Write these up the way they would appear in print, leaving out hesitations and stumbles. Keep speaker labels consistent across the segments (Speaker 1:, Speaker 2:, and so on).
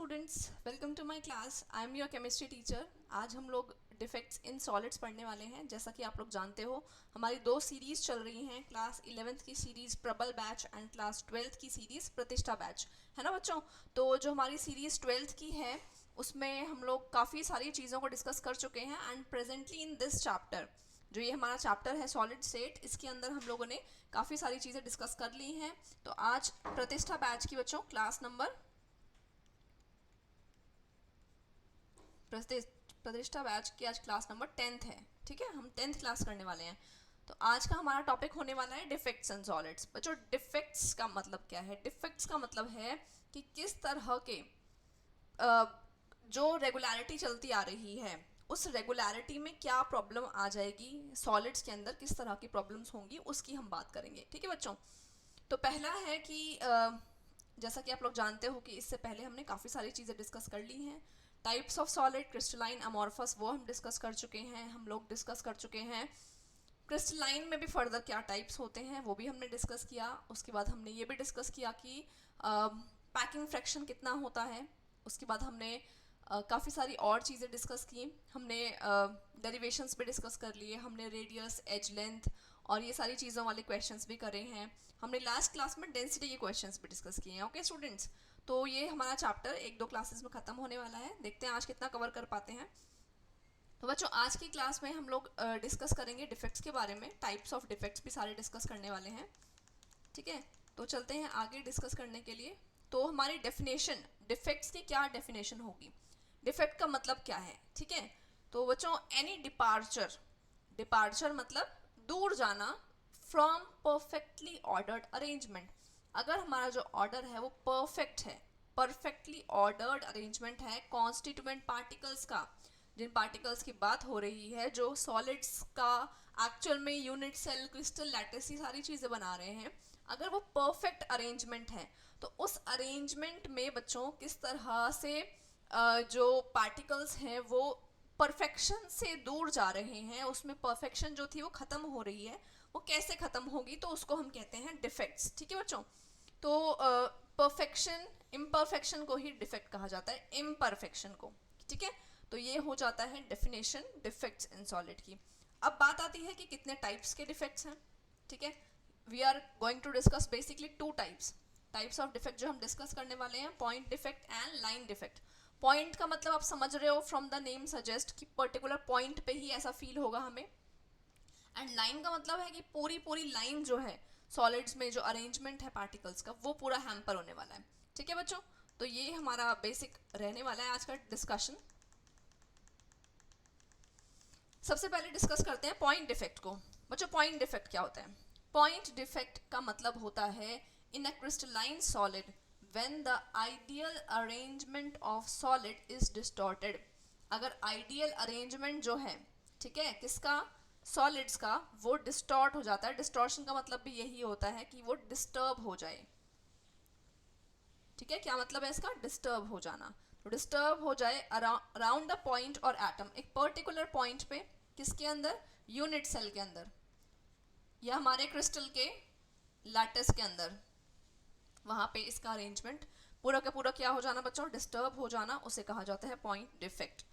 Speaker 1: Students, welcome to my class. I am your chemistry teacher. आज हम लोग defects in solids पढ़ने वाले हैं। जैसा कि आप लोग जानते हो, हमारी दो सीरीज़ चल रही हैं, क्लास 11th की सीरीज़ प्रबल बैच एंड क्लास 12th की सीरीज़ प्रतिष्ठा बैच, है ना बच्चों। तो जो हमारी सीरीज़ 12th की है उसमें हम लोग काफ़ी सारी चीज़ों को डिस्कस कर चुके हैं and presently in this chapter, जो ये हमारा चैप्टर है सॉलिड स्टेट, इसके अंदर हम लोगों ने काफ़ी सारी चीज़ें डिस्कस कर ली हैं। तो आज प्रतिष्ठा बैच की बच्चों क्लास नंबर प्रतिष्ठा बैच की आज क्लास नंबर 10th है। ठीक है, हम 10th क्लास करने वाले हैं। तो आज का हमारा टॉपिक होने वाला है डिफेक्ट्स इन सॉलिड्स। बच्चों, डिफेक्ट्स का मतलब क्या है? डिफेक्ट्स का मतलब है कि किस तरह के जो रेगुलरिटी चलती आ रही है उस रेगुलरिटी में क्या प्रॉब्लम आ जाएगी, सॉलिड्स के अंदर किस तरह की प्रॉब्लम्स होंगी, उसकी हम बात करेंगे। ठीक है बच्चों, तो पहला है कि जैसा कि आप लोग जानते हो कि इससे पहले हमने काफ़ी सारी चीज़ें डिस्कस कर ली हैं। Types of solid, crystalline, amorphous, वो हम डिस्कस कर चुके हैं। हम लोग डिस्कस कर चुके हैं क्रिस्टलाइन में भी फर्दर क्या टाइप्स होते हैं, वो भी हमने डिस्कस किया। उसके बाद हमने ये भी डिस्कस किया कि पैकिंग फ्रैक्शन कितना होता है। उसके बाद हमने काफ़ी सारी और चीज़ें डिस्कस की। हमने डेरिवेशंस भी डिस्कस कर लिए, हमने रेडियस, एज लेंथ और ये सारी चीज़ों वाले क्वेश्चंस भी करे हैं। हमने लास्ट क्लास में डेंसिटी के क्वेश्चंस भी डिस्कस किए हैं। ओके स्टूडेंट्स, तो ये हमारा चैप्टर एक दो क्लासेस में ख़त्म होने वाला है। देखते हैं आज कितना कवर कर पाते हैं। तो बच्चों, आज की क्लास में हम लोग डिस्कस करेंगे डिफेक्ट्स के बारे में। टाइप्स ऑफ डिफेक्ट्स भी सारे डिस्कस करने वाले हैं। ठीक है, तो चलते हैं आगे डिस्कस करने के लिए। तो हमारी डेफिनेशन, डिफेक्ट्स की क्या डेफिनेशन होगी, डिफेक्ट का मतलब क्या है? ठीक है, तो बच्चों, एनी डिपार्चर, डिपार्चर मतलब दूर जाना फ्रॉम परफेक्टली ऑर्डर्ड अरेंजमेंट। अगर हमारा जो ऑर्डर है वो परफेक्ट है, परफेक्टली ऑर्डर्ड अरेंजमेंट है कॉन्स्टिट्यूएंट पार्टिकल्स का, जिन पार्टिकल्स की बात हो रही है जो सॉलिड्स का एक्चुअल में यूनिट सेल, क्रिस्टल, लैटिस, ये सारी चीज़ें बना रहे हैं, अगर वो परफेक्ट अरेंजमेंट है तो उस अरेंजमेंट में बच्चों किस तरह से जो पार्टिकल्स हैं वो परफेक्शन से दूर जा रहे हैं, उसमें परफेक्शन जो थी वो ख़त्म हो रही है, वो कैसे ख़त्म होगी, तो उसको हम कहते हैं डिफेक्ट्स। ठीक है बच्चों, तो परफेक्शन, इम्परफेक्शन को ही डिफेक्ट कहा जाता है, इम्परफेक्शन को। ठीक है, तो ये हो जाता है डेफिनेशन डिफेक्ट्स इन सॉलिड की। अब बात आती है कि कितने टाइप्स के डिफेक्ट्स हैं। ठीक है, we are going to discuss basically two types of defect जो हम डिस्कस करने वाले हैं, point defect and line defect. Point का मतलब आप समझ रहे हो, फ्रॉम द नेम सजेस्ट कि पर्टिकुलर पॉइंट पे ही ऐसा फील होगा हमें। एंड लाइन का मतलब है कि पूरी पूरी लाइन जो है सॉलिड्स में, जो अरेंजमेंट है पार्टिकल्स का, वो पूरा हैम्पर होने वाला है। ठीक है बच्चों, तो ये हमारा बेसिक रहने वाला है आज का डिस्कशन। सबसे पहले डिस्कस करते हैं पॉइंट डिफेक्ट को। बच्चों, पॉइंट डिफेक्ट क्या होता है? पॉइंट डिफेक्ट का मतलब होता है in a crystalline solid when the ideal arrangement of solid is distorted. अगर आइडियल अरेंजमेंट जो है, ठीक है, किसका? सॉलिड्स का, वो डिस्टॉर्ट हो जाता है। डिस्टॉर्शन का मतलब भी यही होता है कि वो डिस्टर्ब हो जाए। ठीक है, क्या मतलब है इसका? डिस्टर्ब हो जाना। तो डिस्टर्ब हो जाए अराउंड द पॉइंट और एटम, एक पर्टिकुलर पॉइंट पे, किसके अंदर? यूनिट सेल के अंदर या हमारे क्रिस्टल के लैटिस के अंदर, वहां पे इसका अरेंजमेंट पूरा का पूरा क्या हो जाना बच्चों? डिस्टर्ब हो जाना, उसे कहा जाता है पॉइंट डिफेक्ट।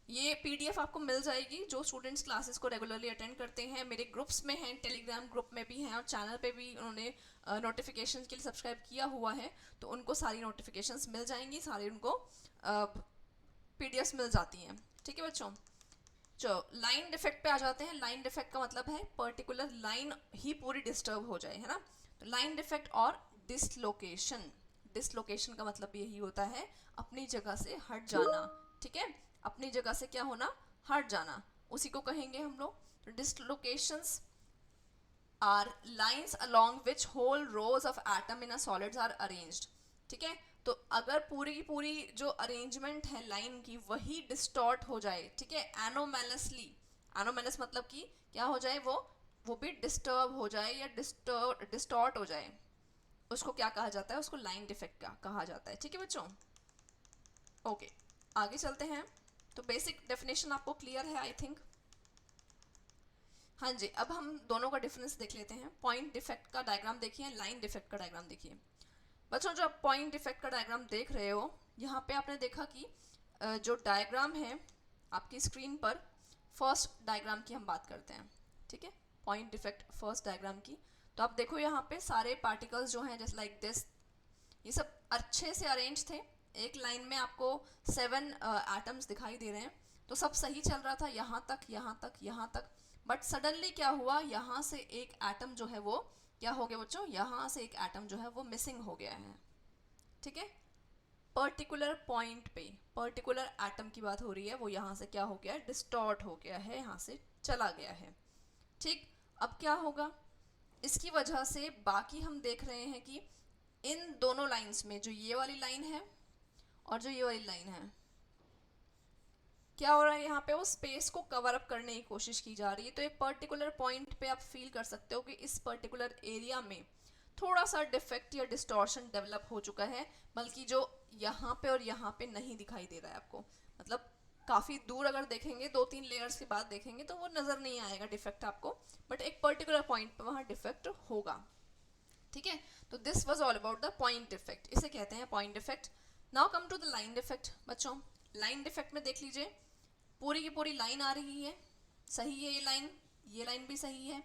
Speaker 1: ये पीडीएफ आपको मिल जाएगी जो स्टूडेंट्स क्लासेस को रेगुलरली अटेंड करते हैं, मेरे ग्रुप्स में हैं, टेलीग्राम ग्रुप में भी हैं और चैनल पे भी उन्होंने नोटिफिकेशन के लिए सब्सक्राइब किया हुआ है, तो उनको सारी नोटिफिकेशंस मिल जाएंगी, सारी उनको पीडीएफ मिल जाती हैं। ठीक है बच्चों, चलो लाइन डिफेक्ट पे आ जाते हैं। लाइन डिफेक्ट का मतलब है पर्टिकुलर लाइन ही पूरी डिस्टर्ब हो जाए, है ना। तो लाइन डिफेक्ट और डिसलोकेशन, डिसलोकेशन का मतलब यही होता है अपनी जगह से हट जाना। ठीक है, अपनी जगह से क्या होना? हट जाना, उसी को कहेंगे हम लोग। तो dislocations are lines along which whole rows of atom in a solids are arranged. ठीक है, तो अगर पूरी की पूरी जो अरेंजमेंट है लाइन की वही डिस्टॉर्ट हो जाए, ठीक है, एनोमेलसली, एनोमेलस मतलब कि क्या हो जाए, वो भी डिस्टर्ब हो जाए या डिस्टॉर्ट हो जाए, उसको क्या कहा जाता है? उसको लाइन डिफेक्ट का कहा जाता है। ठीक है बच्चों, ओके, आगे चलते हैं। तो बेसिक डेफिनेशन आपको क्लियर है आई थिंक। हाँ जी, अब हम दोनों का डिफरेंस देख लेते हैं। पॉइंट डिफेक्ट का डायग्राम देखिए, लाइन डिफेक्ट का डायग्राम देखिए। बच्चों, जो आप पॉइंट डिफेक्ट का डायग्राम देख रहे हो, यहाँ पे आपने देखा कि जो डायग्राम है आपकी स्क्रीन पर, फर्स्ट डायग्राम की हम बात करते हैं, ठीक है, पॉइंट डिफेक्ट फर्स्ट डायग्राम की। तो आप देखो यहाँ पे सारे पार्टिकल्स जो हैं जस्ट लाइक दिस, ये सब अच्छे से अरेंज थे, एक लाइन में आपको 7 एटम्स दिखाई दे रहे हैं, तो सब सही चल रहा था यहाँ तक, यहाँ तक, यहाँ तक। बट सडनली क्या हुआ, यहाँ से एक एटम जो है वो क्या हो गया बच्चों, यहाँ से एक एटम जो है वो मिसिंग हो गया है, ठीक है। पर्टिकुलर पॉइंट पे पर्टिकुलर एटम की बात हो रही है, वो यहाँ से क्या हो गया, डिस्टॉर्ट हो गया है, यहाँ से चला गया है, ठीक। अब क्या होगा, इसकी वजह से बाकी हम देख रहे हैं कि इन दोनों लाइंस में, जो ये वाली लाइन है और जो ये वाली लाइन है, क्या हो रहा है, यहाँ पे वो स्पेस को कवर अप करने की कोशिश की जा रही है। तो एक पर्टिकुलर पॉइंट पे आप फील कर सकते हो कि इस पर्टिकुलर एरिया में थोड़ा सा डिफेक्ट या डिस्टॉर्शन डेवलप हो चुका है, बल्कि जो यहाँ पे और यहाँ पे नहीं दिखाई दे रहा है आपको, मतलब काफ़ी दूर अगर देखेंगे, 2-3 लेयर्स के बाद देखेंगे तो वो नज़र नहीं आएगा डिफेक्ट आपको, बट एक पर्टिकुलर पॉइंट पे वहाँ डिफेक्ट होगा, ठीक है। तो this was all about the point defect, इसे कहते हैं point defect. Now come to the line defect. बच्चों लाइन डिफेक्ट में देख लीजिए, पूरी की पूरी लाइन आ रही है, सही है ये लाइन भी सही है,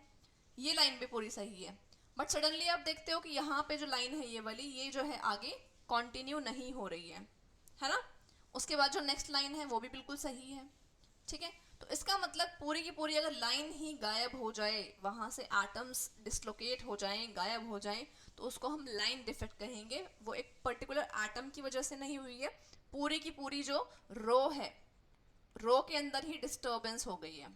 Speaker 1: ये लाइन भी पूरी सही है, बट सडनली आप देखते हो कि यहाँ पे जो लाइन है ये वाली, ये जो है आगे कंटिन्यू नहीं हो रही है ना। उसके बाद जो नेक्स्ट लाइन है वो भी बिल्कुल सही है, ठीक है। तो इसका मतलब पूरी की पूरी अगर लाइन ही गायब हो जाए, वहाँ से एटम्स डिसलोकेट हो जाएं, गायब हो जाएं, तो उसको हम लाइन डिफेक्ट कहेंगे। वो एक पर्टिकुलर एटम की वजह से नहीं हुई है, पूरी की पूरी जो रो है, रो के अंदर ही डिस्टर्बेंस हो गई है,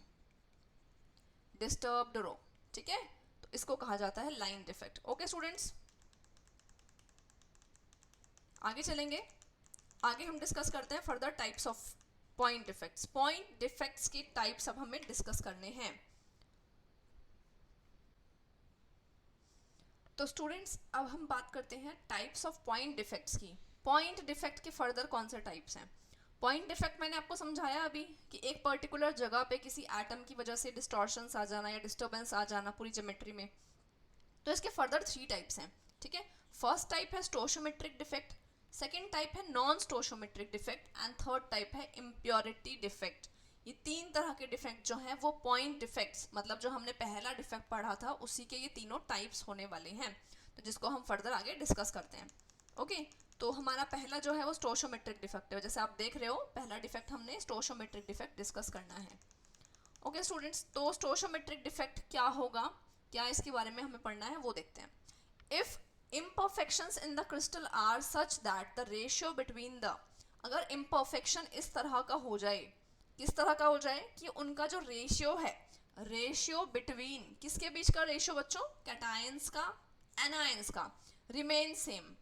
Speaker 1: डिस्टर्ब्ड रो, ठीक है। तो इसको कहा जाता है लाइन डिफेक्ट। ओके स्टूडेंट्स, आगे चलेंगे, आगे हम डिस्कस करते हैं further types of point defects. Point defects के टाइप्स अब हमें डिस्कस करने हैं। तो स्टूडेंट्स अब हम बात करते हैं टाइप्स ऑफ पॉइंट डिफेक्ट्स की। पॉइंट डिफेक्ट के फर्दर कौन से टाइप्स हैं। पॉइंट डिफेक्ट मैंने आपको समझाया अभी कि एक पर्टिकुलर जगह पे किसी एटम की वजह से डिस्टॉर्शंस आ जाना या डिस्टर्बेंस आ जाना पूरी ज्योमेट्री में। तो इसके फर्दर 3 टाइप्स हैं, ठीक है। फर्स्ट टाइप है स्टोशियोमेट्रिक डिफेक्ट, सेकेंड टाइप है non stoichiometric defect and third type है इम्प्योरिटी डिफेक्ट। ये 3 तरह के डिफेक्ट जो हैं वो पॉइंट डिफेक्ट्स, मतलब जो हमने पहला डिफेक्ट पढ़ा था उसी के ये तीनों टाइप्स होने वाले हैं, तो जिसको हम फर्दर आगे डिस्कस करते हैं। ओके, तो हमारा पहला जो है वो स्टोशियोमेट्रिक डिफेक्ट है, जैसे आप देख रहे हो पहला डिफेक्ट हमने स्टोशियोमेट्रिक डिफेक्ट डिस्कस करना है। ओके स्टूडेंट्स, तो स्टोशियोमेट्रिक डिफेक्ट क्या होगा, क्या इसके बारे में हमें पढ़ना है वो देखते हैं। If imperfections in the crystal are such that the ratio between the, अगर imperfection इस तरह का हो जाए, किस तरह का हो जाए कि उनका जो रेशियो है, रेशियो बिटवीन, किसके बीच का रेशियो बच्चों, कैटायंस का एनायंस का, रिमेन सेम,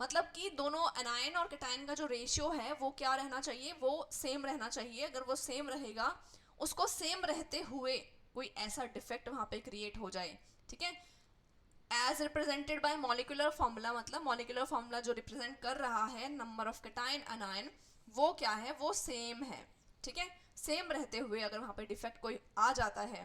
Speaker 1: मतलब कि दोनों एनायन और कैटायन का जो रेशियो है वो क्या रहना चाहिए, वो सेम रहना चाहिए। अगर वो सेम रहेगा, उसको सेम रहते हुए कोई ऐसा डिफेक्ट वहाँ पे क्रिएट हो जाए, ठीक है, as represented by molecular formula, मतलब मॉलिक्यूलर फॉर्मूला जो रिप्रेजेंट कर रहा है नंबर ऑफ कैटायन एनायन, वो क्या है, वो सेम है, ठीक है। सेम रहते हुए अगर वहाँ पे डिफेक्ट कोई आ जाता है,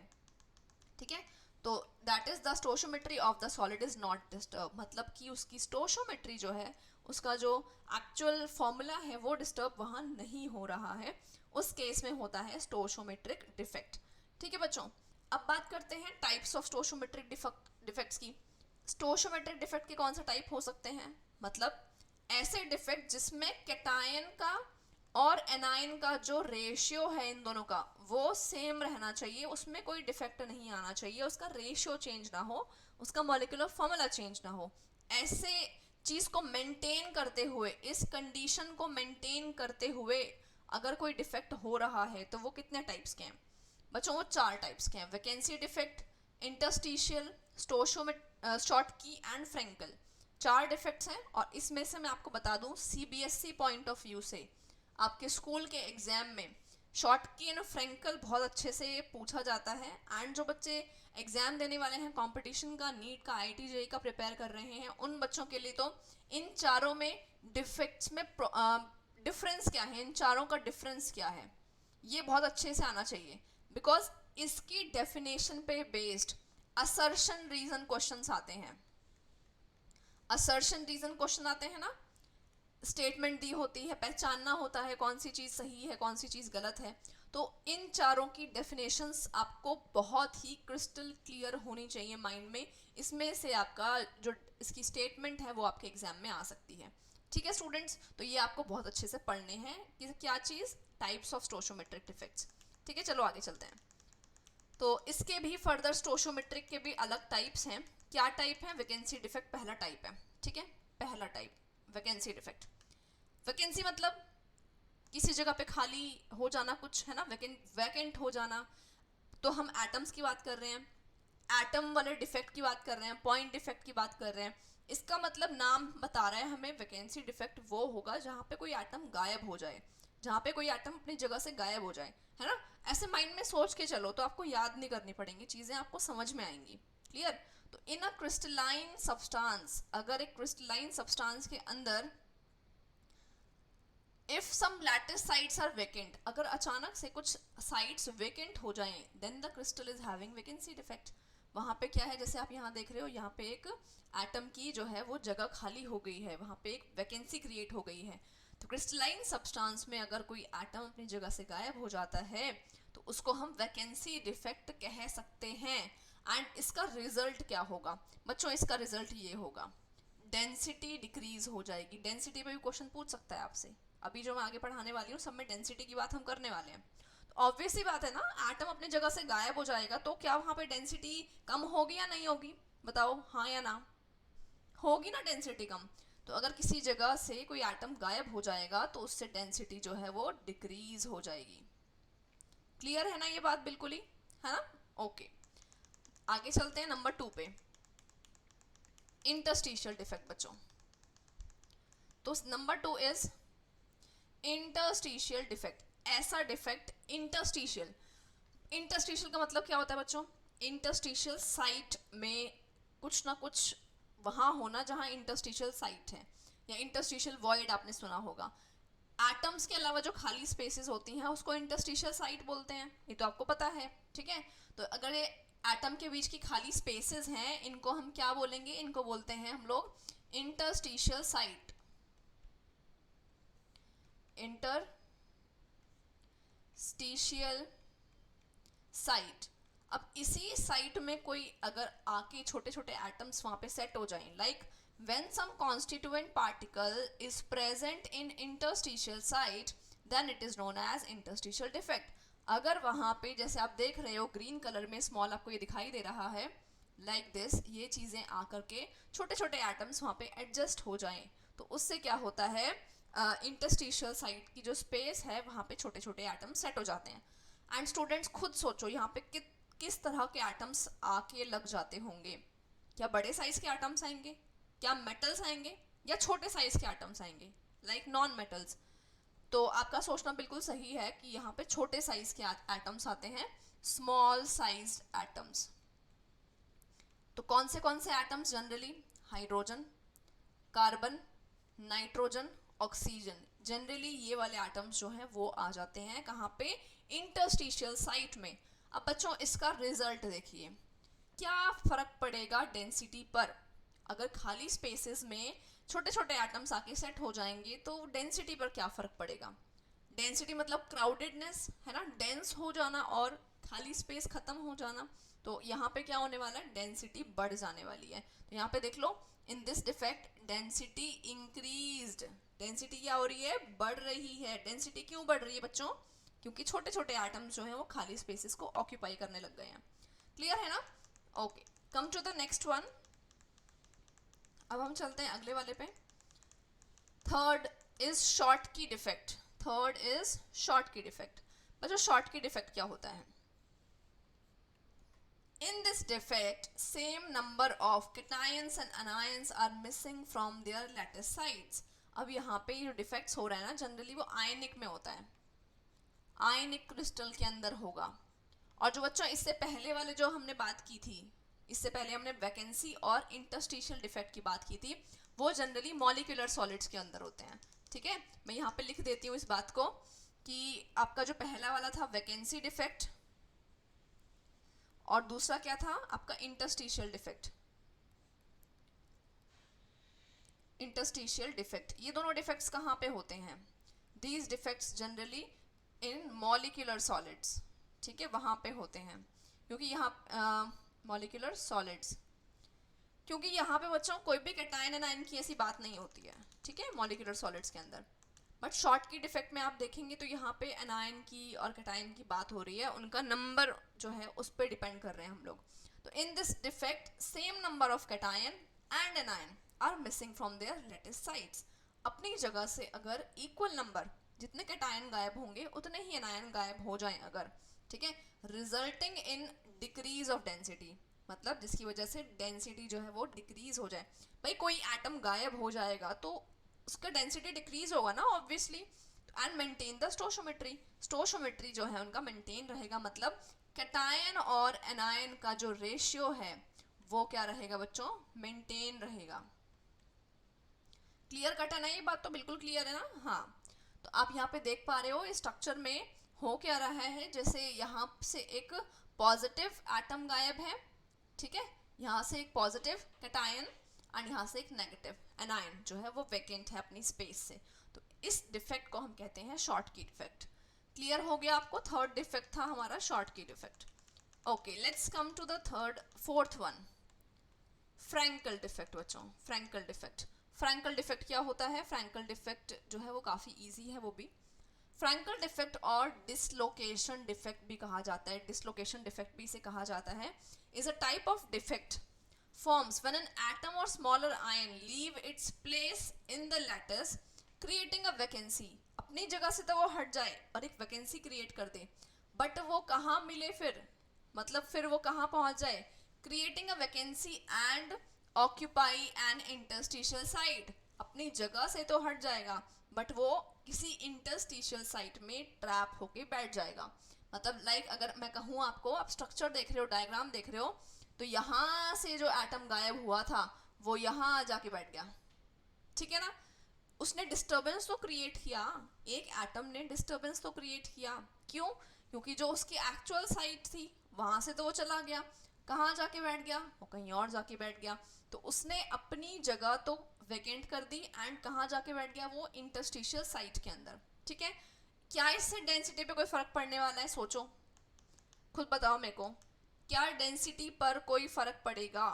Speaker 1: ठीक है, तो that is the stoichiometry of the solid is not disturb, मतलब कि उसकी स्टोशियोमेट्री जो है, उसका जो एक्चुअल फॉर्मूला है वो डिस्टर्ब वहाँ नहीं हो रहा है, उस केस में होता है स्टोशियोमेट्रिक डिफेक्ट, ठीक है बच्चों। अब बात करते हैं टाइप्स ऑफ स्टोशियोमेट्रिक डिफेक्ट्स की। स्टोशियोमेट्रिक डिफेक्ट के कौन से टाइप हो सकते हैं, मतलब ऐसे डिफेक्ट जिसमें कैटायन का और एनायन का जो रेशियो है इन दोनों का वो सेम रहना चाहिए, उसमें कोई डिफेक्ट नहीं आना चाहिए, उसका रेशियो चेंज ना हो, उसका मॉलिक्यूलर फॉर्मूला चेंज ना हो। ऐसे चीज को मेंटेन करते हुए, इस कंडीशन को मेंटेन करते हुए अगर कोई डिफेक्ट हो रहा है तो वो कितने टाइप्स के हैं बच्चों, वो 4 टाइप्स के हैं। Vacancy defect, interstitial, Schottky and Frenkel, 4 defects हैं। और इसमें से मैं आपको बता दूं, सीबीएसई पॉइंट ऑफ व्यू से आपके स्कूल के एग्जाम में शॉर्टकी एंड फ्रेंकल बहुत अच्छे से पूछा जाता है। एंड जो बच्चे एग्जाम देने वाले हैं कंपटीशन का, नीट का, आईआईटी जेईई का प्रिपेयर कर रहे हैं, उन बच्चों के लिए तो इन चारों में डिफेक्ट्स में डिफरेंस क्या है, इन चारों का डिफरेंस क्या है, ये बहुत अच्छे से आना चाहिए, बिकॉज इसकी डेफिनेशन पे बेस्ड असर्शन रीजन क्वेश्चंस आते हैं। असर्शन रीजन क्वेश्चन आते हैं ना, स्टेटमेंट दी होती है, पहचानना होता है कौन सी चीज़ सही है कौन सी चीज़ गलत है। तो इन चारों की डेफिनेशंस आपको बहुत ही क्रिस्टल क्लियर होनी चाहिए माइंड में। इसमें से आपका जो इसकी स्टेटमेंट है वो आपके एग्जाम में आ सकती है। ठीक है स्टूडेंट्स, तो ये आपको बहुत अच्छे से पढ़ने हैं कि क्या चीज़, टाइप्स ऑफ स्टोशियोमेट्रिक डिफेक्ट्स। ठीक है, चलो आगे चलते हैं। तो इसके भी फर्दर स्टोशियोमेट्रिक के भी अलग टाइप्स हैं। क्या टाइप है? वैकेंसी डिफेक्ट पहला टाइप है। ठीक है, पहला टाइप वैकेंसी डिफेक्ट। वैकेंसी मतलब किसी जगह पे खाली हो जाना, कुछ है ना, वैकेंट हो जाना। तो हम एटम्स की बात कर रहे हैं, एटम वाले डिफेक्ट की बात कर रहे हैं, पॉइंट डिफेक्ट की बात कर रहे हैं। इसका मतलब नाम बता रहा है हमें, वैकेंसी डिफेक्ट वो होगा जहाँ पे कोई एटम गायब हो जाए, जहाँ पे कोई एटम अपनी जगह से गायब हो जाए, है ना। ऐसे माइंड में सोच के चलो तो आपको याद नहीं करनी पड़ेंगी चीज़ें, आपको समझ में आएंगी। क्लियर? तो इन अ क्रिस्टलाइन सब्सटेंस, अगर एक क्रिस्टलाइन सब्सटेंस के अंदर if some lattice sites are vacant, अगर अचानक से कुछ साइट्स वेकेंट हो जाएं, then the crystal is having vacancy defect. वहाँ पे क्या है, जैसे आप यहाँ देख रहे हो, यहाँ पे एक एटम की जो है वो जगह खाली हो गई है, वहाँ पे एक वैकेंसी क्रिएट हो गई है। तो क्रिस्टलाइन सब्सटेंस में अगर कोई एटम अपनी जगह से गायब हो जाता है तो उसको हम वैकेंसी डिफेक्ट कह सकते हैं। एंड इसका रिजल्ट क्या होगा बच्चों? इसका रिजल्ट ये होगा, डेंसिटी डिक्रीज हो जाएगी। डेंसिटी पे भी क्वेश्चन पूछ सकता है आपसे। अभी जो मैं आगे पढ़ाने वाली हूँ सब में डेंसिटी की बात हम करने वाले हैं। तो ऑब्वियस ही बात है ना, एटम अपनी जगह से गायब हो जाएगा तो क्या वहाँ पे डेंसिटी कम होगी या नहीं होगी? बताओ हाँ या ना। होगी ना डेंसिटी कम। तो अगर किसी जगह से कोई एटम गायब हो जाएगा तो उससे डेंसिटी जो है वो डिक्रीज हो जाएगी। क्लियर है ना ये बात? बिल्कुल ही, है ना। ओके, आगे चलते हैं नंबर 2 पे, इंटरस्टिशियल डिफेक्ट बच्चों। तो नंबर 2 इज इंटरस्टिशियल डिफेक्ट। ऐसा डिफेक्ट इंटरस्टिशियल, इंटरस्टिशियल का मतलब क्या होता है बच्चों? इंटरस्टिशियल साइट में कुछ ना कुछ वहाँ होना जहाँ इंटरस्टिशियल साइट है, या इंटरस्टिशियल वॉइड आपने सुना होगा। एटम्स के अलावा जो खाली स्पेसेस होती हैं उसको इंटरस्टिशियल साइट बोलते हैं, ये तो आपको पता है। ठीक है, तो अगर ये एटम के बीच की खाली स्पेसेस हैं इनको हम क्या बोलेंगे? इनको बोलते हैं हम लोग इंटरस्टिशियल साइट। Interstitial site. अब इसी साइट में कोई अगर आके छोटे छोटे एटम्स वहां पे सेट हो जाएं, like when some constituent particle is present in interstitial site then it is known as interstitial defect. अगर वहां पे जैसे आप देख रहे हो ग्रीन कलर में स्मॉल आपको ये दिखाई दे रहा है, लाइक दिस, ये चीज़ें आकर के छोटे छोटे एटम्स वहाँ पे एडजस्ट हो जाएं तो उससे क्या होता है, इंटरस्टिशियल साइट की जो स्पेस है वहाँ पे छोटे छोटे एटम्स सेट हो जाते हैं। एंड स्टूडेंट्स खुद सोचो यहाँ पे किस तरह के एटम्स आके लग जाते होंगे। क्या बड़े साइज के एटम्स आएंगे, क्या मेटल्स आएंगे, या छोटे साइज के एटम्स आएंगे लाइक नॉन मेटल्स? तो आपका सोचना बिल्कुल सही है कि यहाँ पे छोटे साइज के एटम्स आते हैं, स्मॉल साइज एटम्स। तो कौन से atoms generally? Hydrogen, carbon, nitrogen, oxygen. Generally ये वाले एटम्स जो हैं वो आ जाते हैं कहाँ पे? इंटरस्टिशियल साइट में। अब बच्चों इसका रिजल्ट देखिए, क्या फर्क पड़ेगा डेंसिटी पर? अगर खाली स्पेसेस में छोटे छोटे एटम्स आके सेट हो जाएंगे तो डेंसिटी पर क्या फर्क पड़ेगा? डेंसिटी मतलब क्राउडेडनेस, है ना, डेंस हो जाना और खाली स्पेस खत्म हो जाना। तो यहाँ पे क्या होने वाला है? डेंसिटी बढ़ जाने वाली है। तो यहाँ पे देख लो, in this defect density increased. Density क्या हो रही है? बढ़ रही है। डेंसिटी क्यों बढ़ रही है बच्चों? क्योंकि छोटे छोटे एटम्स जो हैं वो खाली स्पेसेस को ऑक्यूपाई करने लग गए हैं। क्लियर है ना? Okay, come to the next one. अब हम चलते हैं अगले वाले पे। Third is Schottky defect. Third is Schottky defect. बच्चों शॉर्ट की डिफेक्ट क्या होता है? In this defect, same number of cations and anions are missing from their lattice sites. अब यहाँ पे जो डिफेक्ट्स हो रहा है ना जनरली वो आयनिक में होता है, आयनिक क्रिस्टल के अंदर होगा। और जो बच्चों इससे पहले वाले जो हमने बात की थी, इससे पहले हमने वैकेंसी और इंटरस्टिशियल डिफेक्ट की बात की थी, वो जनरली मॉलिक्यूलर सॉलिड्स के अंदर होते हैं। ठीक है, मैं यहाँ पे लिख देती हूँ इस बात को कि आपका जो पहला वाला था वैकेंसी डिफेक्ट और दूसरा क्या था आपका? Interstitial defect. इंटरस्टिशियल डिफेक्ट, ये दोनों डिफेक्ट्स कहाँ पे होते हैं? These defects generally in molecular solids, ठीक है, वहाँ पे होते हैं, क्योंकि यहाँ मॉलिक्यूलर सॉलिड्स, क्योंकि यहाँ पे बच्चों कोई भी कैटायन एनायन की ऐसी बात नहीं होती है, ठीक है, मॉलिक्यूलर सॉलिड्स के अंदर। बट शॉर्ट की डिफेक्ट में आप देखेंगे तो यहाँ पे एनायन की और कैटायन की बात हो रही है, उनका नंबर जो है उस पर डिपेंड कर रहे हैं हम लोग। तो in this defect same number of cation and anion are missing from their lattice sites. अपनी जगह से अगर इक्वल नंबर, जितने कैटायन गायब होंगे उतने ही एनायन गायब हो जाएं अगर, ठीक है, resulting in decrease of density, मतलब जिसकी वजह से डेंसिटी जो है वो डिक्रीज हो जाए। भाई कोई एटम गायब हो जाएगा तो उसका डेंसिटी डिक्रीज होगा ना obviously, and maintain the stoichiometry, stoichiometry जो है उनका मेंटेन रहेगा, मतलब कैटायन और एनायन का जो रेशियो है वो क्या रहेगा बच्चों? मेंटेन रहेगा। क्लियर कट है ना ये बात? तो बिल्कुल क्लियर है ना? हाँ, तो आप यहाँ पे देख पा रहे हो स्ट्रक्चर में हो क्या रहा है, जैसे यहाँ से एक पॉजिटिव एटम गायब है, ठीक है, यहाँ से एक पॉजिटिव कैटायन और यहाँ से एक नेगेटिव एनायन जो है वो वैकेंट है अपनी स्पेस से। तो इस डिफेक्ट को हम कहते हैं शॉर्ट की डिफेक्ट। क्लियर हो गया आपको? थर्ड डिफेक्ट था हमारा Schottky defect. Okay, let's come to the fourth one, Frenkel defect बच्चों। फ्रैंकल डिफेक्ट, फ्रैंकल डिफेक्ट क्या होता है? फ्रैंकल डिफेक्ट जो है वो काफ़ी ईजी है वो भी। फ्रैंकल डिफेक्ट और डिसलोकेशन डिफेक्ट भी कहा जाता है, डिसलोकेशन डिफेक्ट भी इसे कहा जाता है, is a type of defect forms when an atom or smaller ion leave its place in the lattice creating a vacancy। अपनी जगह से तो वो हट जाए और एक वैकेंसी क्रिएट कर दे, बट वो कहाँ मिले फिर, मतलब फिर वो कहाँ पहुँच जाए? Creating a vacancy and occupy an interstitial site. अपनी जगह से तो हट जाएगा बट वो किसी इंटरस्टिशियल साइट में ट्रैप होके बैठ जाएगा। मतलब लाइक अगर मैं कहूँ आपको, आप स्ट्रक्चर देख रहे हो, डायग्राम देख रहे हो, तो यहाँ से जो एटम गायब हुआ था वो यहाँ जाके बैठ गया, ठीक है ना? उसने डिस्टरबेंस तो क्रिएट किया, एक एटम ने डिस्टरबेंस तो क्रिएट किया। क्यों? क्योंकि जो उसकी एक्चुअल साइट थी वहाँ से तो वो चला गया, कहाँ जाके बैठ गया? वो कहीं और जाके बैठ गया। तो उसने अपनी जगह तो वैकेंट कर दी एंड कहाँ जाके बैठ गया? वो इंटरस्टिशियल साइट के अंदर, ठीक है। क्या इससे डेंसिटी पे कोई फर्क पड़ने वाला है? सोचो, खुद बताओ मेरे को, क्या डेंसिटी पर कोई फर्क पड़ेगा?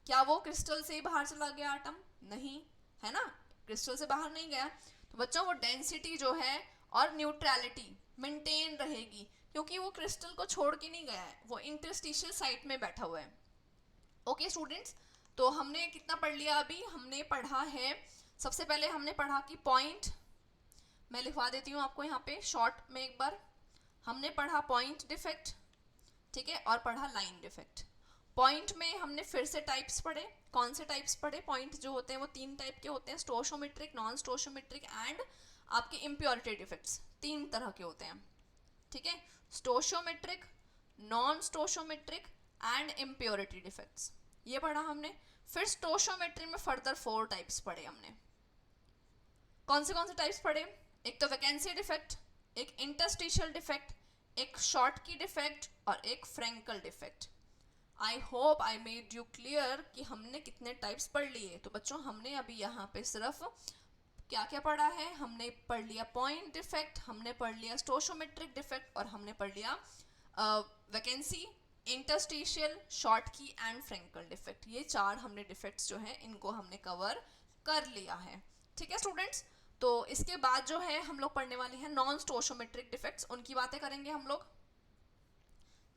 Speaker 1: क्या वो क्रिस्टल से ही बाहर चला गया एटम? नहीं, है ना, क्रिस्टल से बाहर नहीं गया। तो बच्चों वो डेंसिटी जो है और न्यूट्रलिटी मेंटेन रहेगी, क्योंकि वो क्रिस्टल को छोड़ के नहीं गया है, वो इंटरस्टिशियल साइट में बैठा हुआ है। ओके स्टूडेंट्स, तो हमने कितना पढ़ लिया अभी? हमने पढ़ा है, सबसे पहले हमने पढ़ा कि पॉइंट, मैं लिखवा देती हूँ आपको यहाँ पे शॉर्ट में एक बार, हमने पढ़ा पॉइंट डिफेक्ट, ठीक है, और पढ़ा लाइन डिफेक्ट। पॉइंट में हमने फिर से टाइप्स पढ़े। कौन से टाइप्स पढ़े? पॉइंट जो होते हैं वो तीन टाइप के होते हैं, स्टोशियोमेट्रिक, नॉन स्टोशियोमेट्रिक एंड आपके इम्प्योरिटी डिफेक्ट्स, तीन तरह के होते हैं, ठीक है, stoichiometric, non stoichiometric and impurity defects, ये पढ़ा हमने। फिर स्टोशियोमेट्री में फर्दर 4 टाइप्स पढ़े हमने। कौन से टाइप्स पढ़े? एक तो वैकेंसी डिफेक्ट, एक इंटरस्टिशियल डिफेक्ट, एक शॉर्ट की डिफेक्ट और एक Frenkel defect. I hope I made you clear कि हमने कितने टाइप्स पढ़ लिए। तो बच्चों हमने अभी यहाँ पे सिर्फ क्या क्या पढ़ा है? हमने पढ़ लिया पॉइंट डिफेक्ट, हमने पढ़ लिया स्टोशियोमेट्रिक डिफेक्ट और हमने पढ़ लिया वैकेंसी, इंटरस्टिशियल, शॉर्ट की एंड फ्रैंकल डिफेक्ट। ये 4 हमने डिफेक्ट्स जो है इनको हमने कवर कर लिया है, ठीक है स्टूडेंट्स। तो इसके बाद जो है हम लोग पढ़ने वाले हैं नॉन स्टोशियोमेट्रिक डिफेक्ट्स, उनकी बातें करेंगे हम लोग,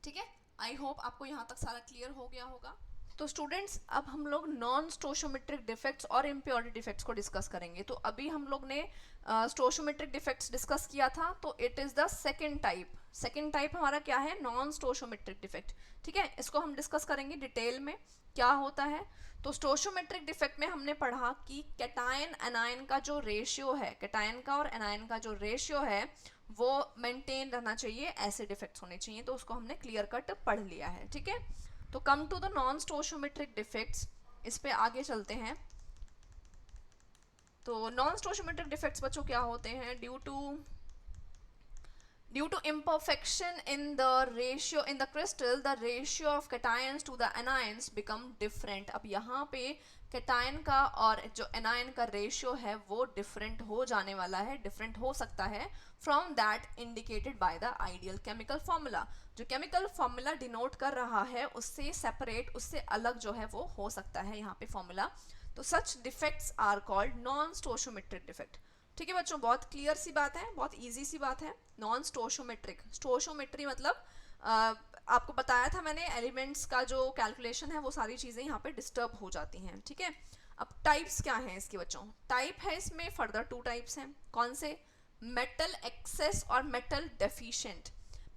Speaker 1: ठीक है। आई होप आपको यहाँ तक सारा क्लियर हो गया होगा। तो स्टूडेंट्स अब हम लोग नॉन स्टोशियोमेट्रिक डिफेक्ट्स और इम्प्योरिटी डिफेक्ट्स को डिस्कस करेंगे। तो अभी हम लोग ने स्टोशियोमेट्रिक डिफेक्ट्स डिस्कस किया था, तो it is the second type. Second type हमारा क्या है? नॉन स्टोशियोमेट्रिक डिफेक्ट, ठीक है। इसको हम डिस्कस करेंगे डिटेल में क्या होता है। तो स्टोशियोमेट्रिक डिफेक्ट में हमने पढ़ा कि कैटायन एनायन का जो रेशियो है, कैटायन का और एनायन का जो रेशियो है वो मेंटेन रहना चाहिए, ऐसे डिफेक्ट्स होने चाहिए। तो उसको हमने क्लियर कट पढ़ लिया है, ठीक है। तो come to the non stoichiometric defects, इस पे आगे चलते हैं। तो नॉन स्टोशियोमेट्रिक डिफेक्ट्स बच्चों क्या होते हैं? Due to imperfection in the ratio in the crystal, the ratio of cations to the anions become different। अब यहाँ पे कैटायन का और जो एनायन का रेशियो है वो डिफरेंट हो जाने वाला है, डिफरेंट हो सकता है from that indicated by the ideal chemical formula. जो केमिकल फॉर्मूला डिनोट कर रहा है उससे सेपरेट, उससे अलग जो है वो हो सकता है यहाँ पे फॉर्मूला। तो such defects are called non stoichiometric defect. ठीक है बच्चों, बहुत क्लियर सी बात है, बहुत इजी सी बात है। नॉन स्टोशियोमेट्रिक, स्टोशियोमेट्री मतलब आपको बताया था मैंने, एलिमेंट्स का जो कैलकुलेशन है वो सारी चीज़ें यहाँ पे डिस्टर्ब हो जाती हैं। ठीक है, अब टाइप्स क्या हैं इसके बच्चों? टाइप है इसमें फर्दर 2 टाइप्स हैं। कौन से? मेटल एक्सेस और मेटल डेफिशिएंट।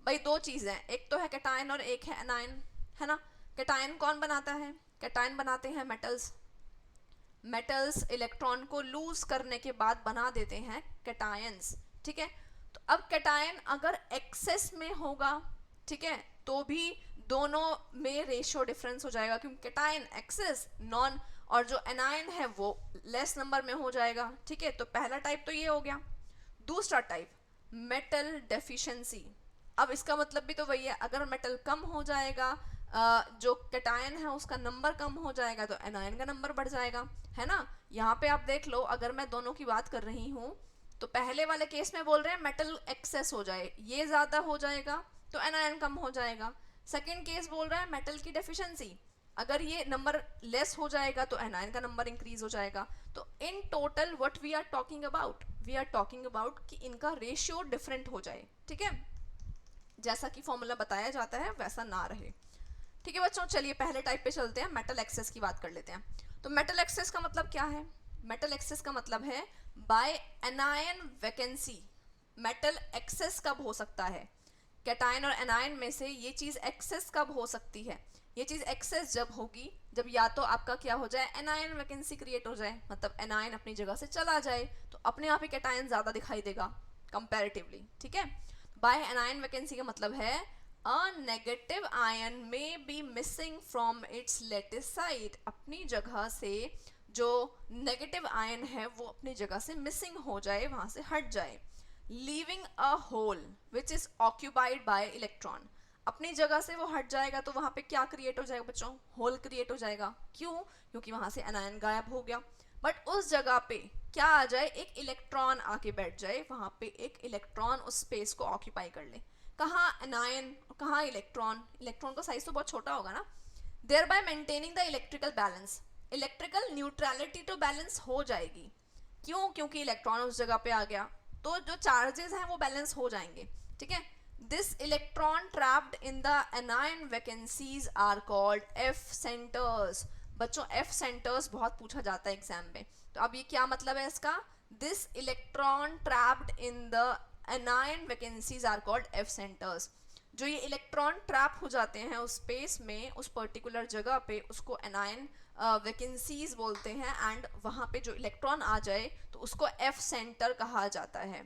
Speaker 1: भाई 2 चीज़ें हैं, एक तो है कैटायन और एक है एनायन, है ना। कैटायन कौन बनाता है? कैटायन बनाते हैं मेटल्स। मेटल्स इलेक्ट्रॉन को लूज करने के बाद बना देते हैं कैटायंस। ठीक है, तो अब कैटायन अगर एक्सेस में होगा, ठीक है, तो भी दोनों में रेशियो डिफरेंस हो जाएगा, क्योंकि कैटायन एक्सेस नॉन और जो एनायन है वो लेस नंबर में हो जाएगा। ठीक है, तो पहला टाइप तो ये हो गया। दूसरा टाइप मेटल डेफिशिएंसी। अब इसका मतलब भी तो वही है, अगर मेटल कम हो जाएगा, जो कैटायन है उसका नंबर कम हो जाएगा तो एनायन का नंबर बढ़ जाएगा, है ना। यहाँ पे आप देख लो, अगर मैं दोनों की बात कर रही हूँ तो पहले वाले केस में बोल रहे हैं मेटल एक्सेस हो जाए, ये ज़्यादा हो जाएगा तो एनायन कम हो जाएगा। सेकेंड केस बोल रहा है मेटल की डेफिशिएंसी, अगर ये नंबर लेस हो जाएगा तो एनायन का नंबर इंक्रीज हो जाएगा। तो in total what we are talking about, we are talking about कि इनका रेशियो डिफरेंट हो जाए। ठीक है, जैसा कि फॉर्मूला बताया जाता है वैसा ना रहे। ठीक है बच्चों, चलिए पहले टाइप पे चलते हैं, मेटल एक्सेस की बात कर लेते हैं। तो मेटल एक्सेस का मतलब क्या है? मेटल एक्सेस का मतलब है by anion vacancy. Metal excess कब हो सकता है? कैटायन और एनायन में से ये चीज़ एक्सेस कब हो सकती है? ये चीज़ एक्सेस जब होगी जब या तो आपका क्या हो जाए, एनायन वैकेंसी क्रिएट हो जाए, मतलब एनायन अपनी जगह से चला जाए, तो अपने आप ही कैटायन ज़्यादा दिखाई देगा कंपैरेटिवली। ठीक है, बाय एनायन वैकेंसी का मतलब है a negative ion may be missing from its lattice site। अपनी जगह से जो नेगेटिव आयन है वो अपनी जगह से मिसिंग हो जाए, वहां से हट जाए। Leaving a hole which is occupied by electron. अपनी जगह से वो हट जाएगा तो वहां पे क्या क्रिएट हो जाएगा बच्चों? होल क्रिएट हो जाएगा। क्यों? क्योंकि वहां से एनायन गायब हो गया। बट उस जगह पे क्या आ जाए? एक इलेक्ट्रॉन आके बैठ जाए, वहां पे एक इलेक्ट्रॉन उस स्पेस को ऑक्यूपाई कर ले। कहाँ एनायन, कहाँ इलेक्ट्रॉन? इलेक्ट्रॉन का साइज तो बहुत छोटा होगा ना। Thereby maintaining the electrical balance, electrical neutrality तो बैलेंस हो जाएगी। क्यों? क्योंकि इलेक्ट्रॉन उस जगह पे आ गया, तो जो चार्जेस हैं वो बैलेंस हो जाएंगे। ठीक है, this electron trapped in the anion vacancies are called F centres. बच्चों एफ सेंटर्स बहुत पूछा जाता है एग्जाम में, तो अब ये क्या मतलब है इसका? This electron trapped in the anion vacancies are called F centres. जो ये इलेक्ट्रॉन ट्रैप हो जाते हैं उस स्पेस में, उस पर्टिकुलर जगह पे, उसको एनायन वैकेंसीज बोलते हैं। एंड वहाँ पे जो इलेक्ट्रॉन आ जाए तो उसको एफ सेंटर कहा जाता है,